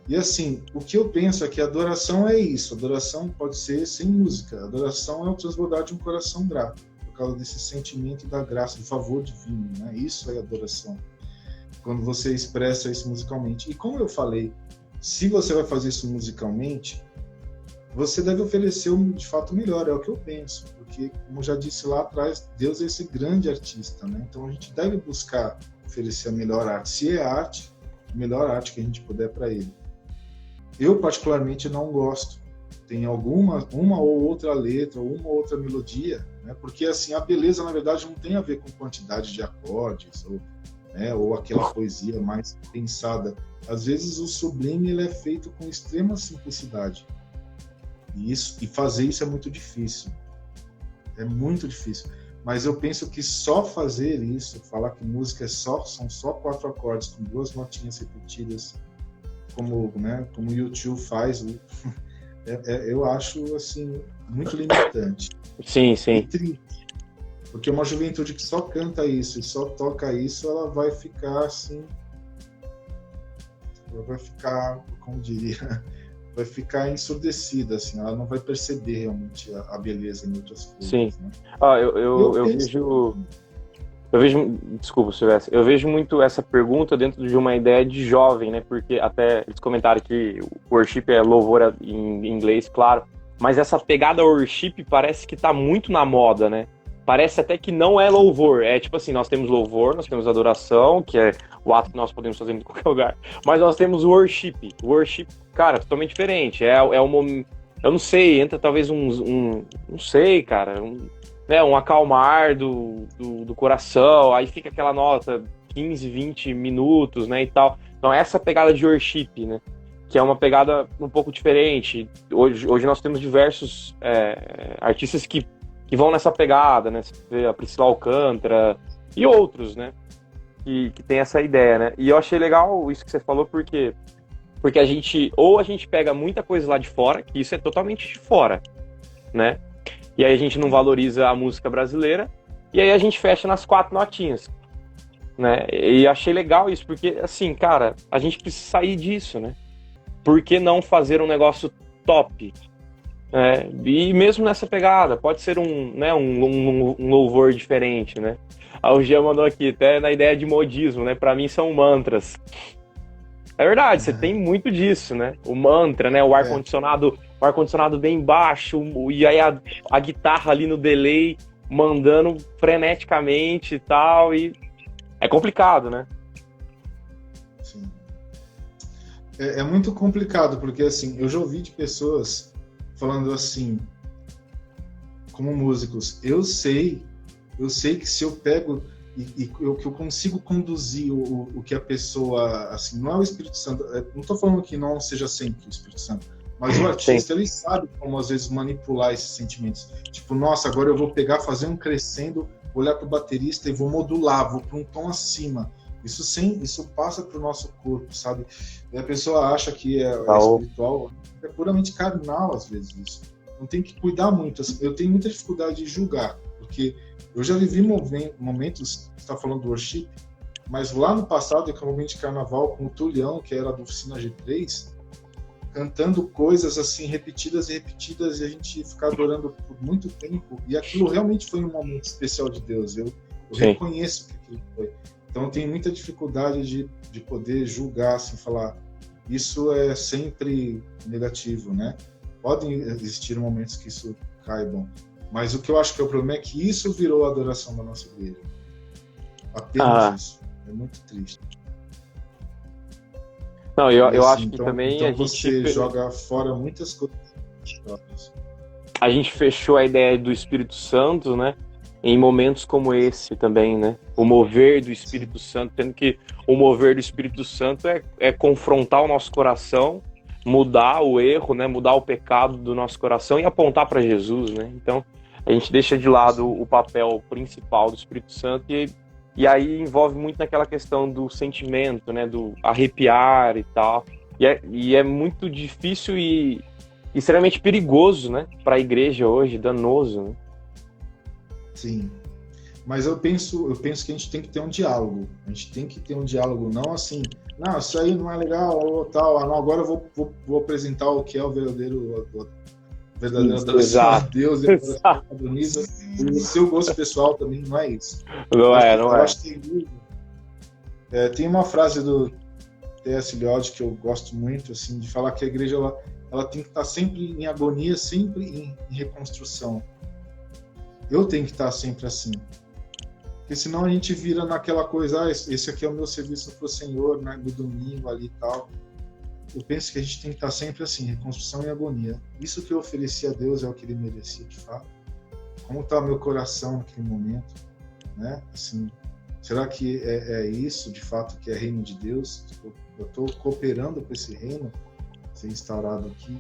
E assim, o que eu penso é que a adoração é isso. A adoração pode ser sem música. A adoração é o transbordar de um coração grato, por causa desse sentimento da graça, do favor divino, né? Isso é adoração, quando você expressa isso musicalmente. E como eu falei, se você vai fazer isso musicalmente, você deve oferecer de fato o melhor, é o que eu penso. Porque, como eu já disse lá atrás, Deus é esse grande artista, né? Então a gente deve buscar oferecer a melhor arte. Se é arte, a melhor arte que a gente puder para Ele. Eu, particularmente, não gosto. Tem uma ou outra letra, ou uma ou outra melodia, né? Porque, assim, a beleza, na verdade, não tem a ver com quantidade de acordes, ou aquela poesia mais pensada. Às vezes, o sublime ele é feito com extrema simplicidade. E fazer isso é muito difícil. É muito difícil. Mas eu penso que só fazer isso, falar que música são só 4 acordes com 2 notinhas repetidas, como o YouTube faz, eu acho assim muito limitante. Sim, sim. Porque uma juventude que só canta isso e só toca isso, ela vai ficar assim, como diria, vai ficar ensurdecida, assim, ela não vai perceber realmente a beleza em outras coisas. Sim. Né? Eu vejo, desculpa, Silvestre, eu vejo muito essa pergunta dentro de uma ideia de jovem, né? Porque até eles comentaram que o worship é louvor em inglês, claro, mas essa pegada worship parece que tá muito na moda, né? Parece até que não é louvor, é tipo assim, nós temos louvor, nós temos adoração, que é o ato que nós podemos fazer em qualquer lugar, mas nós temos o worship, cara, totalmente diferente, eu não sei, entra talvez não sei, cara, um acalmar do coração, aí fica aquela nota 15, 20 minutos, né, e tal. Então essa pegada de worship, né, que é uma pegada um pouco diferente. Hoje nós temos diversos artistas que vão nessa pegada, né, a Priscila Alcântara e outros, né, que tem essa ideia, né. E eu achei legal isso que você falou, porque a gente pega muita coisa lá de fora, que isso é totalmente de fora, né, e aí a gente não valoriza a música brasileira, e aí a gente fecha nas 4 notinhas, né? E achei legal isso, porque, assim, cara, a gente precisa sair disso, né? Por que não fazer um negócio top? E mesmo nessa pegada, pode ser um louvor diferente, né? O Jean mandou aqui, até na ideia de modismo, né? Pra mim são mantras. É verdade, você tem muito disso, né? O mantra, né? O ar-condicionado bem baixo, e aí a guitarra ali no delay, mandando freneticamente e tal, e é complicado, né? Sim. É muito complicado, porque assim, eu já ouvi de pessoas falando assim, como músicos, eu sei que se eu pego que eu consigo conduzir o que a pessoa, assim, não é o Espírito Santo, não estou falando que não seja sempre o Espírito Santo, mas o artista, ele sabe como às vezes manipular esses sentimentos. Tipo, nossa, agora eu vou pegar, fazer um crescendo, olhar para o baterista e vou modular, vou para um tom acima. Isso passa para o nosso corpo, sabe? E a pessoa acha que é espiritual, é puramente carnal às vezes isso. não tem que cuidar muito. Eu tenho muita dificuldade de julgar, porque eu já vivi momentos, você está falando do worship, mas lá no passado, economia de carnaval, com o Tulião, que era da oficina G3, cantando coisas assim repetidas e repetidas, e a gente ficar adorando por muito tempo, e aquilo realmente foi um momento especial de Deus. Eu reconheço que aquilo foi. Então eu tenho muita dificuldade de poder julgar, assim, falar, isso é sempre negativo, né? Podem existir momentos que isso caibam, mas o que eu acho que é o problema é que isso virou a adoração da nossa igreja. Apenas isso. É muito triste. Não, eu assim, acho que então, também então a gente você joga fora muitas coisas. A gente fechou a ideia do Espírito Santo, né? Em momentos como esse também, né? O mover do Espírito Santo, tendo que o mover do Espírito Santo é confrontar o nosso coração, mudar o erro, né? Mudar o pecado do nosso coração e apontar para Jesus, né? Então, a gente deixa de lado o papel principal do Espírito Santo e aí envolve muito naquela questão do sentimento, né? Do arrepiar e tal. E é muito difícil e extremamente perigoso, né? Para a igreja hoje, danoso, né? Sim. Mas eu penso que a gente tem que ter um diálogo. A gente tem que ter um diálogo, não assim, não, isso aí não é legal, ou tal, não, agora eu vou apresentar o que é o verdadeiro adoração a Deus, e o seu gosto pessoal também não é isso. Não é. Eu acho que tem uma frase do T.S. Eliot que eu gosto muito, assim, de falar que a igreja ela tem que estar sempre em agonia, sempre em reconstrução. Eu tenho que estar sempre assim. Porque senão a gente vira naquela coisa, esse aqui é o meu serviço para o Senhor, né, no domingo ali e tal. Eu penso que a gente tem que estar sempre assim, reconstrução e agonia. Isso que eu ofereci a Deus é o que Ele merecia, de fato. Como está meu coração naquele momento, né? Assim, será que é isso, de fato, que é reino de Deus? Eu estou cooperando com esse reino ser instaurado aqui.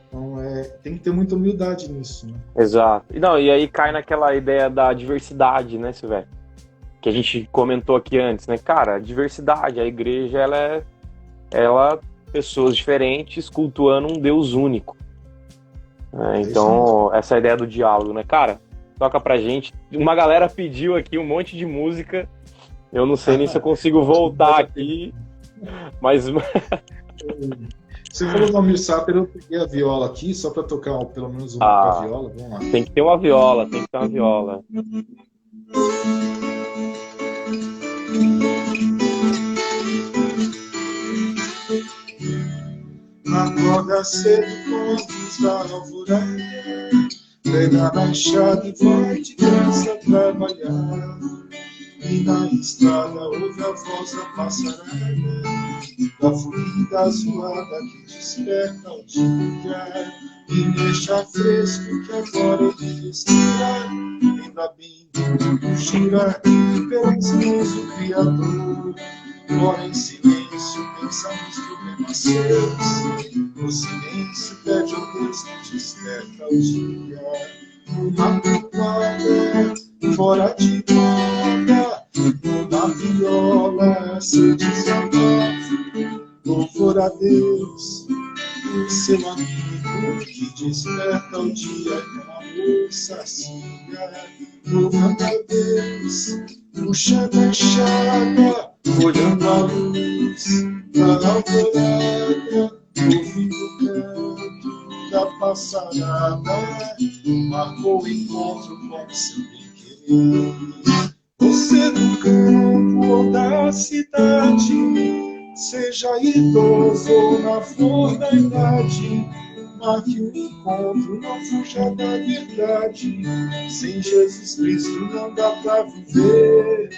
Então, tem que ter muita humildade nisso, né? Exato. E aí cai naquela ideia da diversidade, né, Silvério? Que a gente comentou aqui antes, né? Cara, a diversidade, a igreja, ela pessoas diferentes cultuando um Deus único. Então, essa ideia do diálogo, né? Cara, toca pra gente. Uma galera pediu aqui um monte de música. Eu não sei nem se eu consigo voltar aqui, mas... Você falou do Almir Sater, eu peguei a viola aqui, só para tocar pelo menos uma com a viola. Vamos lá. Tem que ter uma viola, tem que ter uma viola. Acorda cedo quando a alvorada, pega na enxada e vai depressa trabalhar. E na estrada ouve a voz da passarada, da fluida zoada que desperta o dia e deixa fresco que agora ele respira. Ainda bem que gira pelas mãos do Criador. Mora em silêncio, pensa nos problemas seus. No silêncio pede ao Deus que desperta o dia. Uma culpada, fora de moda, uma viola se desabafa. Louvor a Deus, o seu amigo que desperta o dia com amor sacia. Louvando a Deus, puxando a enxada, olhando a luz da alvorada, ouvindo o canto da passarada, marcou o encontro com seu bem-querer. Você do campo ou da cidade, seja idoso ou na flor da idade, marque o encontro, não fuja da verdade. Sem Jesus Cristo não dá pra viver,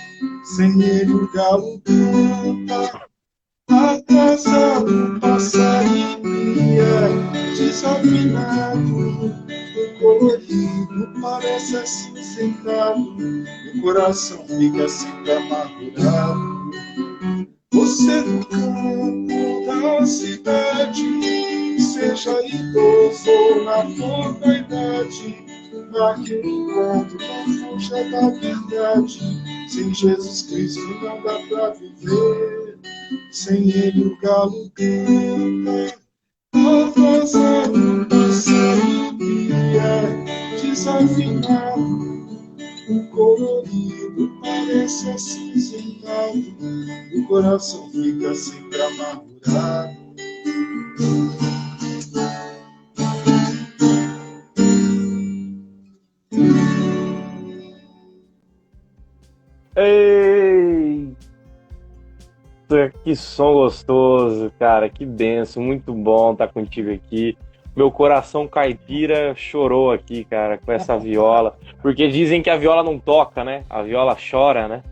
sem Ele o galo canta. Atrasado, passarinho, desafinado, colorido, parece assim sentado, o coração fica sempre amargurado. Você do campo da cidade, seja idoso ou na flor da idade, marque o encontro, não fuja da verdade. Sem Jesus Cristo não dá pra viver, sem Ele o galo canta. Atrasado, passarinho, desafinado, o colorido parece acinzentado, o coração fica sempre amargurado. Eita, que som gostoso, cara, que benção, muito bom estar contigo aqui. Meu coração caipira chorou aqui, cara, com essa viola, porque dizem que a viola não toca, né? A viola chora, né?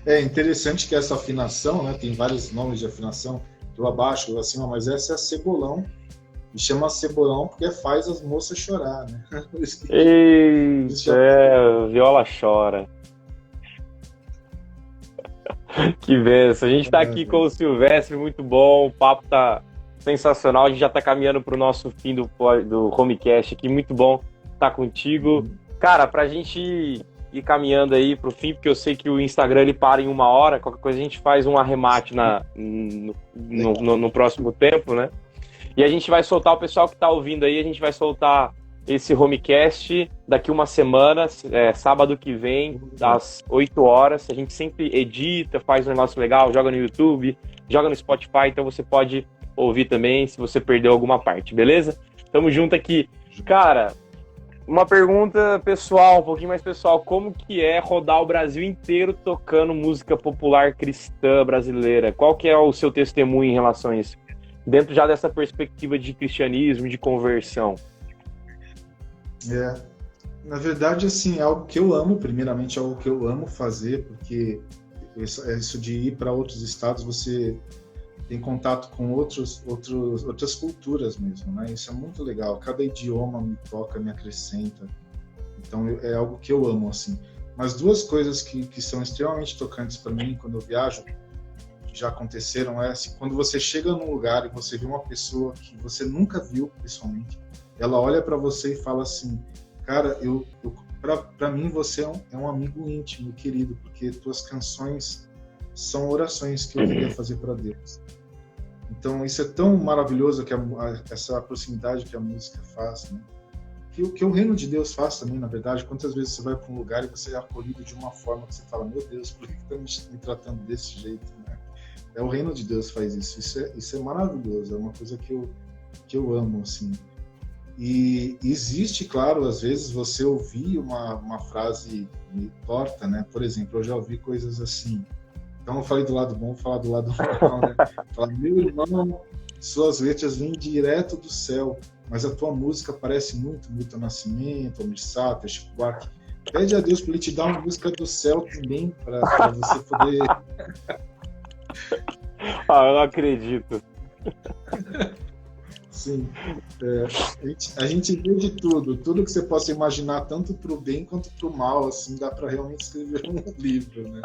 É interessante que essa afinação, né, tem vários nomes de afinação, do abaixo, do acima, mas essa é a cebolão, e chama cebolão porque faz as moças chorar, né? Eita, a viola chora. Que benção. A gente está aqui com o Silvestre, muito bom. O papo tá sensacional. A gente já está caminhando para o nosso fim do Homecast aqui. Muito bom estar contigo. Cara, para a gente ir caminhando aí para o fim, porque eu sei que o Instagram ele para em 1 hora. Qualquer coisa a gente faz um arremate no próximo tempo, né? E a gente vai soltar, o pessoal que está ouvindo aí, a gente vai soltar esse Homecast daqui 1 semana, sábado que vem, às 8 horas. A gente sempre edita, faz um negócio legal, joga no YouTube, joga no Spotify, então você pode ouvir também se você perdeu alguma parte, beleza? Tamo junto aqui. Cara, uma pergunta pessoal, um pouquinho mais pessoal. Como que é rodar o Brasil inteiro tocando música popular cristã brasileira? Qual que é o seu testemunho em relação a isso? Dentro já dessa perspectiva de cristianismo, de conversão. Na verdade, assim, é algo que eu amo, primeiramente é algo que eu amo fazer, porque isso de ir para outros estados, você tem contato com outras culturas mesmo, né? Isso é muito legal, cada idioma me toca, me acrescenta, então é algo que eu amo, assim. Mas 2 coisas que são extremamente tocantes para mim quando eu viajo, já aconteceram, assim, quando você chega num lugar e você vê uma pessoa que você nunca viu pessoalmente, ela olha para você e fala assim, cara, para mim você é um amigo íntimo, querido, porque tuas canções são orações que eu queria fazer para Deus. Então isso é tão maravilhoso que essa proximidade que a música faz, né? Que o reino de Deus faz também, na verdade. Quantas vezes você vai para um lugar e você é acolhido de uma forma que você fala, meu Deus, por que estão me tratando desse jeito, né? O reino de Deus faz isso. Isso é maravilhoso, é uma coisa que eu amo, assim. E existe, claro, às vezes você ouvir uma frase meio torta, né? Por exemplo, eu já ouvi coisas assim. Então eu falei do lado bom, vou falar do lado mal, né? Falar, meu irmão, suas letras vêm direto do céu, mas a tua música parece muito Milton Nascimento, Almir Sater, Chico Buarque. Pede a Deus para ele te dar uma música do céu também, para você poder... Eu não acredito. Sim, a gente vê de tudo que você possa imaginar, tanto para o bem quanto para o mal, assim, dá para realmente escrever um livro, né?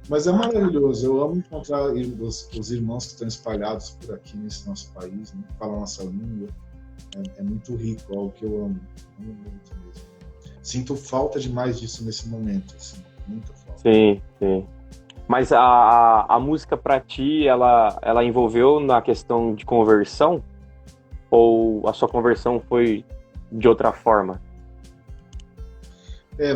Mas é maravilhoso, eu amo encontrar os irmãos que estão espalhados por aqui nesse nosso país, né? Falam a nossa língua, é muito rico, é algo que eu amo muito mesmo. Sinto falta demais disso nesse momento, assim, muita falta. Sim. Mas a música para ti, ela envolveu na questão de conversão? Ou a sua conversão foi de outra forma?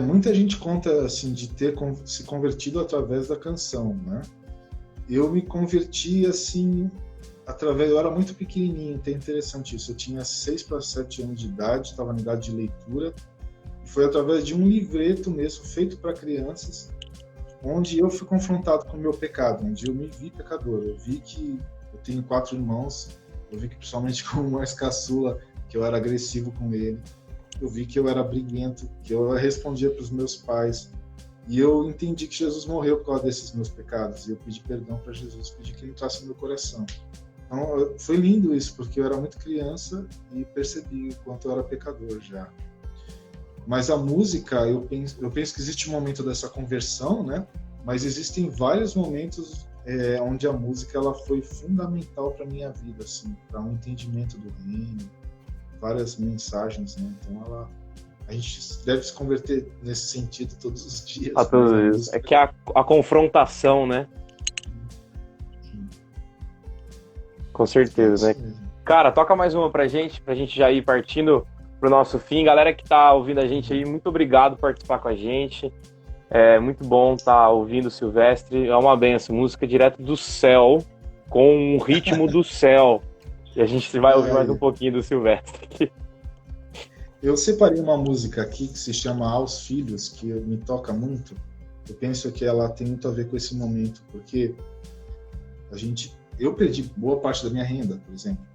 Muita gente conta assim de ter se convertido através da canção, né? Eu me converti assim eu era muito pequenininho, então é interessante isso. Eu tinha 6 para 7 anos de idade, estava na idade de leitura, e foi através de um livreto mesmo feito para crianças, onde eu fui confrontado com o meu pecado, onde eu me vi pecador. Eu vi que eu tenho 4 irmãos. Eu vi que, principalmente com o mais caçula, que eu era agressivo com ele. Eu vi que eu era briguento, que eu respondia para os meus pais. E eu entendi que Jesus morreu por causa desses meus pecados. E eu pedi perdão para Jesus, pedi que ele entrasse no meu coração. Então, foi lindo isso, porque eu era muito criança e percebi o quanto eu era pecador já. Mas a música, eu penso que existe um momento dessa conversão, né? Mas existem vários momentos onde a música ela foi fundamental para minha vida, assim, para um entendimento do reino, várias mensagens, né? Então a gente deve se converter nesse sentido todos os dias. Todos os dias. É que a confrontação, né? Sim. Com certeza, né? Cara, toca mais uma pra gente já ir partindo pro nosso fim. Galera que tá ouvindo a gente aí, muito obrigado por participar com a gente. É muito bom estar ouvindo o Silvestre. É uma benção, música direto do céu, com um ritmo do céu. E a gente vai ouvir mais um pouquinho do Silvestre aqui. Eu separei uma música aqui que se chama Aos Filhos, que me toca muito. Eu penso que ela tem muito a ver com esse momento, porque eu perdi boa parte da minha renda, por exemplo.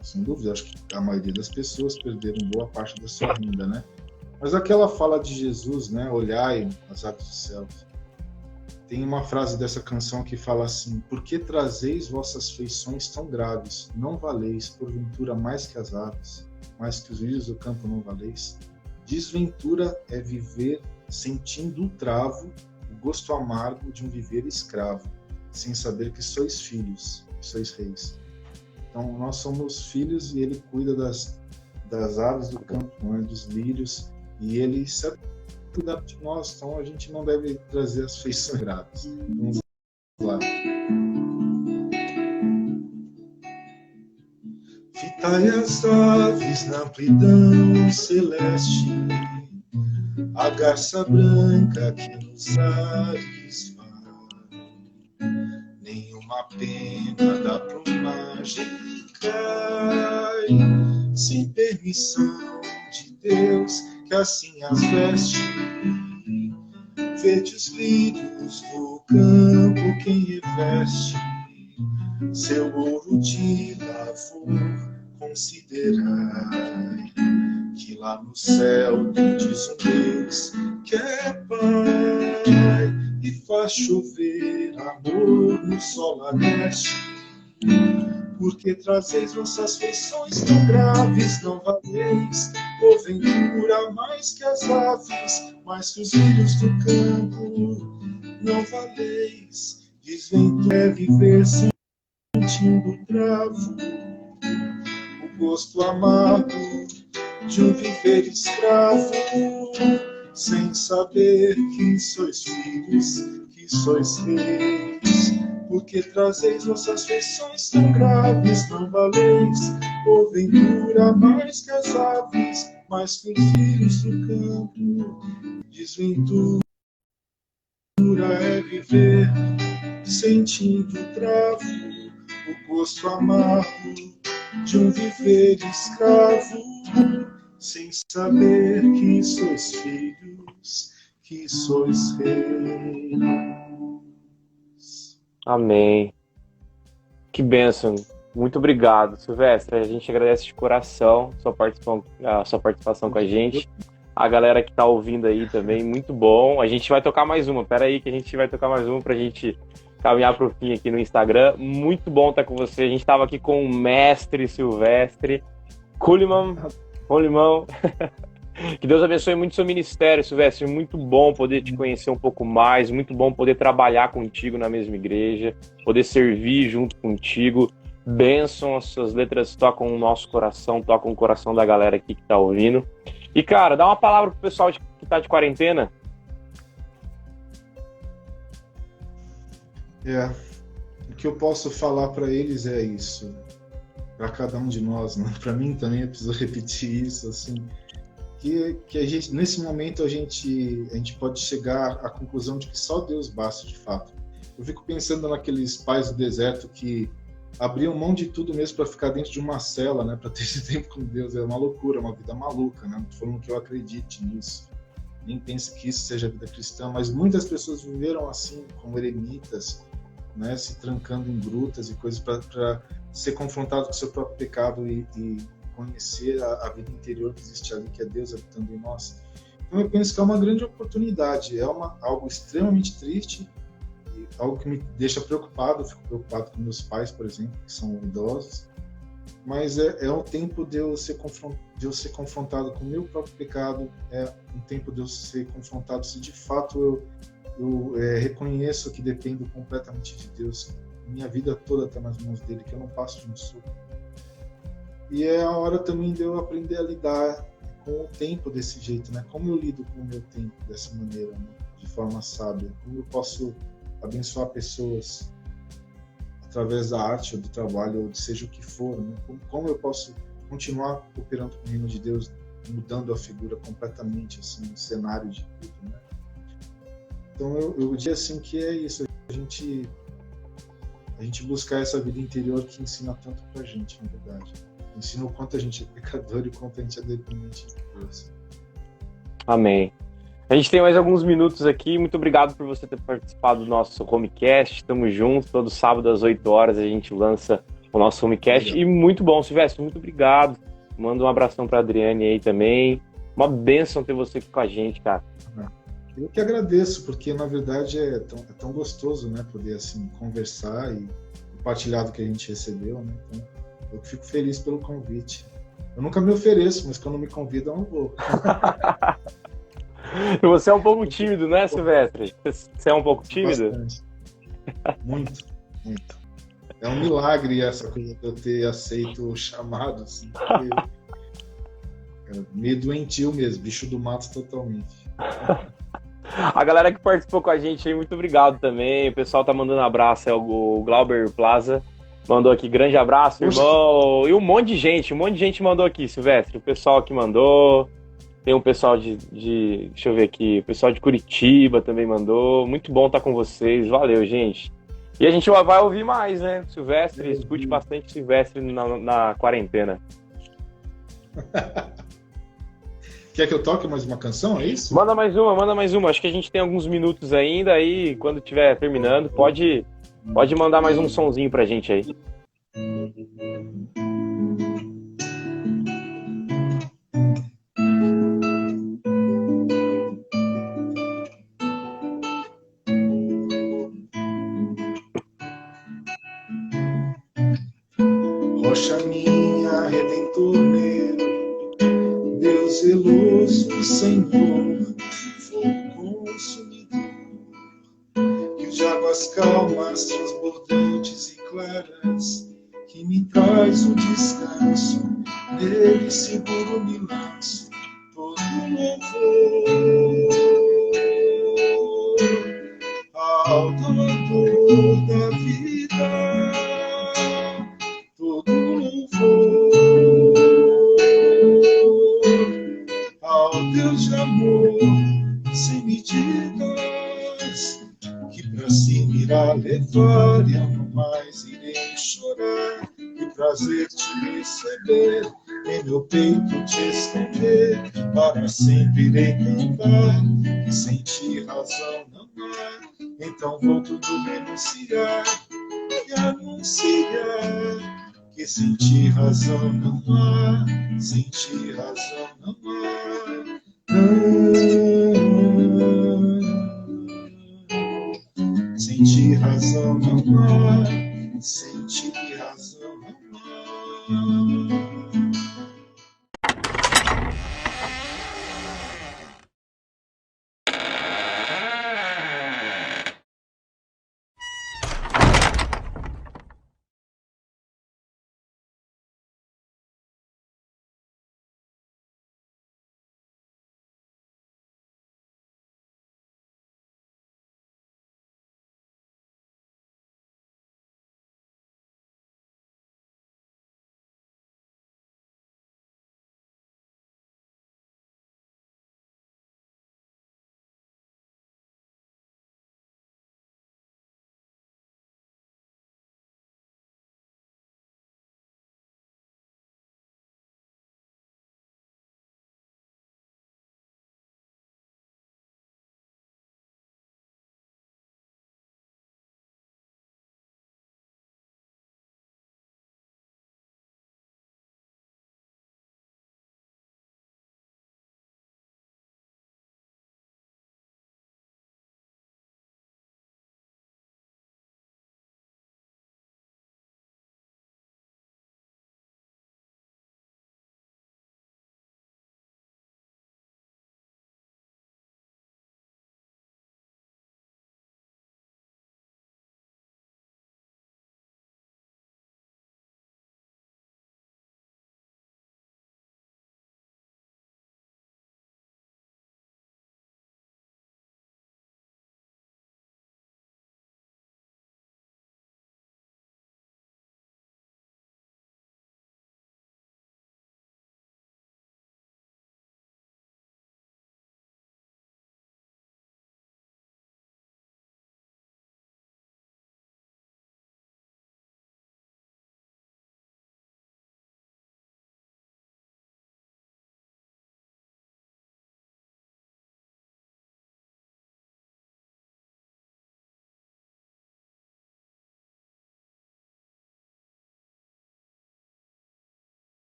Sem dúvida, acho que a maioria das pessoas perderam boa parte da sua renda, né? Mas aquela fala de Jesus, né? Olhai as aves do céu. Tem uma frase dessa canção que fala assim: por que trazeis vossas feições tão graves? Não valeis, porventura, mais que as aves, mais que os lírios do campo não valeis? Desventura é viver sentindo o travo, o gosto amargo de um viver escravo, sem saber que sois filhos, que sois reis. Então, nós somos filhos e ele cuida das aves do campo, né, dos lírios, e ele sabe cuidar de nós, então a gente não deve trazer as feições graves. Vamos lá. Fitai as aves na amplidão celeste, a garça branca que nos ares vai, nenhuma pena da plumagem cai, sem permissão de Deus, que assim as veste. Vede os lírios do campo, quem reveste seu ouro de lavor, considerai que lá no céu tendes um Deus que é Pai e faz chover amor no sol agreste. Porque trazeis vossas feições tão graves, não valeis, porventura, mais que as aves, mais que os lírios do campo, não valeis. Desventura é viver sentindo o travo, o gosto amargo de um viver escravo, sem saber que sois filhos, que sois reis. Porque trazeis vossas feições tão graves, não valeis, porventura, mais que as aves, mais que os filhos do campo. Desventura é viver sentindo o travo, o gosto amargo de um viver escravo, sem saber que sois filhos, que sois reis. Amém. Que bênção. Muito obrigado, Silvestre. A gente agradece de coração a sua participação com a gente. A galera que tá ouvindo aí também, muito bom. A gente vai tocar mais uma. Pera aí que a gente vai tocar mais uma pra gente caminhar pro fim aqui no Instagram. Muito bom estar com você. A gente tava aqui com o mestre Silvestre Kuhlmann. Que Deus abençoe muito o seu ministério, Silvestre. Muito bom poder te conhecer um pouco mais, muito bom poder trabalhar contigo na mesma igreja, poder servir junto contigo. Bênção, as suas letras tocam o nosso coração, tocam o coração da galera aqui que tá ouvindo. E, cara, dá uma palavra pro pessoal que tá de quarentena. O que eu posso falar para eles é isso, para cada um de nós, né? Para mim também eu preciso repetir isso, assim, que a gente, nesse momento a gente pode chegar à conclusão de que só Deus basta de fato. Eu fico pensando naqueles pais do deserto que abriam mão de tudo mesmo para ficar dentro de uma cela, né, para ter esse tempo com Deus. É uma loucura, uma vida maluca, né? Não tô falando que eu acredite nisso, nem penso que isso seja a vida cristã, mas muitas pessoas viveram assim, como eremitas, né, se trancando em grutas e coisas para ser confrontado com o seu próprio pecado e conhecer a vida interior que existe ali, que é Deus habitando em nós. Então eu penso que é uma grande oportunidade, algo extremamente triste, e algo que me deixa preocupado. Eu fico preocupado com meus pais, por exemplo, que são idosos, mas é um tempo de eu ser confrontado com o meu próprio pecado, é um tempo de eu ser confrontado se de fato eu reconheço que dependo completamente de Deus, minha vida toda está nas mãos dele, que eu não passo de um suco. E é a hora também de eu aprender a lidar com o tempo desse jeito, né? Como eu lido com o meu tempo dessa maneira, né? De forma sábia. Como eu posso abençoar pessoas através da arte ou do trabalho, ou seja o que for, né? Como eu posso continuar cooperando com o reino de Deus mudando a figura completamente, assim, o cenário de tudo, né? Então eu diria assim que é isso, a gente buscar essa vida interior que ensina tanto pra gente, na verdade. Ensina o quanto a gente é pecador e o quanto a gente é dependente de Deus. Amém. A gente tem mais alguns minutos aqui. Muito obrigado por você ter participado do nosso Homecast. Estamos juntos. Todo sábado às 8 horas a gente lança o nosso Homecast. Obrigado. E muito bom, Silvestre. Muito obrigado. Manda um abração para a Adriane aí também. Uma bênção ter você aqui com a gente, cara. Eu que agradeço, porque na verdade é tão gostoso, né? Poder assim conversar e compartilhar do que a gente recebeu, né? Então, eu fico feliz pelo convite. Eu nunca me ofereço, mas quando me convidam eu não vou. Você é um pouco tímido, né, Silvestre? Você é um pouco tímido? Bastante. Muito, muito. É um milagre essa coisa de eu ter aceito o chamado, assim, porque é meio doentio mesmo, bicho do mato totalmente. A galera que participou com a gente aí, muito obrigado também. O pessoal tá mandando abraço, o Glauber Plaza mandou aqui, grande abraço, irmão. E um monte de gente mandou aqui, Silvestre. O pessoal que mandou, tem um pessoal deixa eu ver aqui, o pessoal de Curitiba também mandou. Muito bom estar com vocês, valeu, gente. E a gente vai ouvir mais, né, Silvestre, escute bastante Silvestre na quarentena. Quer que eu toque mais uma canção, é isso? Manda mais uma. Acho que a gente tem alguns minutos ainda, aí quando estiver terminando, pode mandar mais um sonzinho pra gente aí. Rocha minha, Redentor meu, Deus zeloso, Senhor, fogo consumidor, rio de águas calmas, transbordantes e claras, que me traz o descanso, nele seguro me lanço, todo louvor ao doador da vida, todo louvor ao Deus de amor sem medidas, que pra cima irá levar e eu não mais irei chorar, que prazer te receber, em meu peito te esconder, para sempre irei cantar, que sem ti razão não há, então vou tudo renunciar e anunciar, que sem ti razão não há, sem ti razão não há. Sem ti razão não há, sem ti razão não há.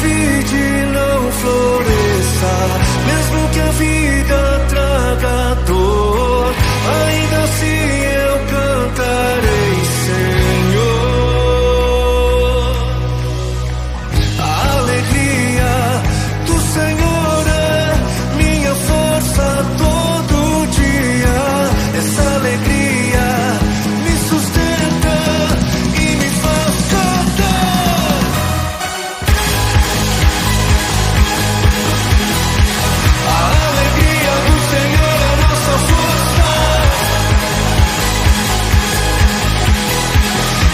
vide não floresça, mesmo que a vida traga dor, ainda assim eu cantarei, Senhor. A alegria do Senhor é minha força todo dia. Essa alegria me sustenta e me faz cantar. A alegria do Senhor é nossa força.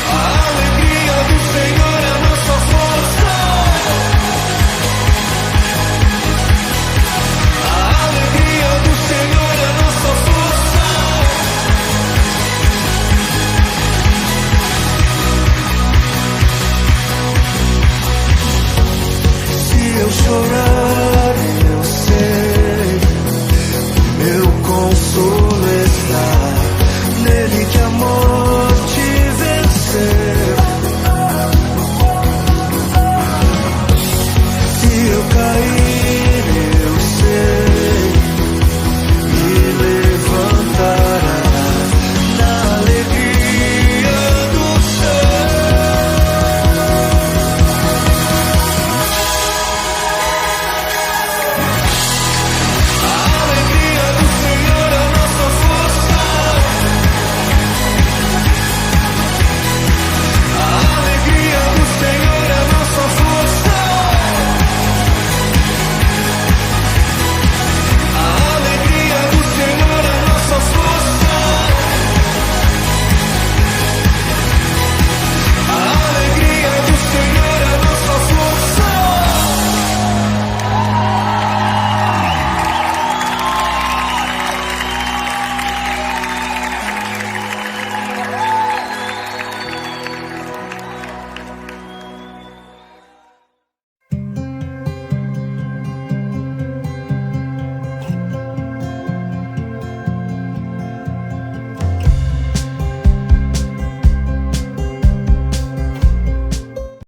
A alegria do Senhor é nossa força. A alegria do Senhor é nossa força. Se eu chorar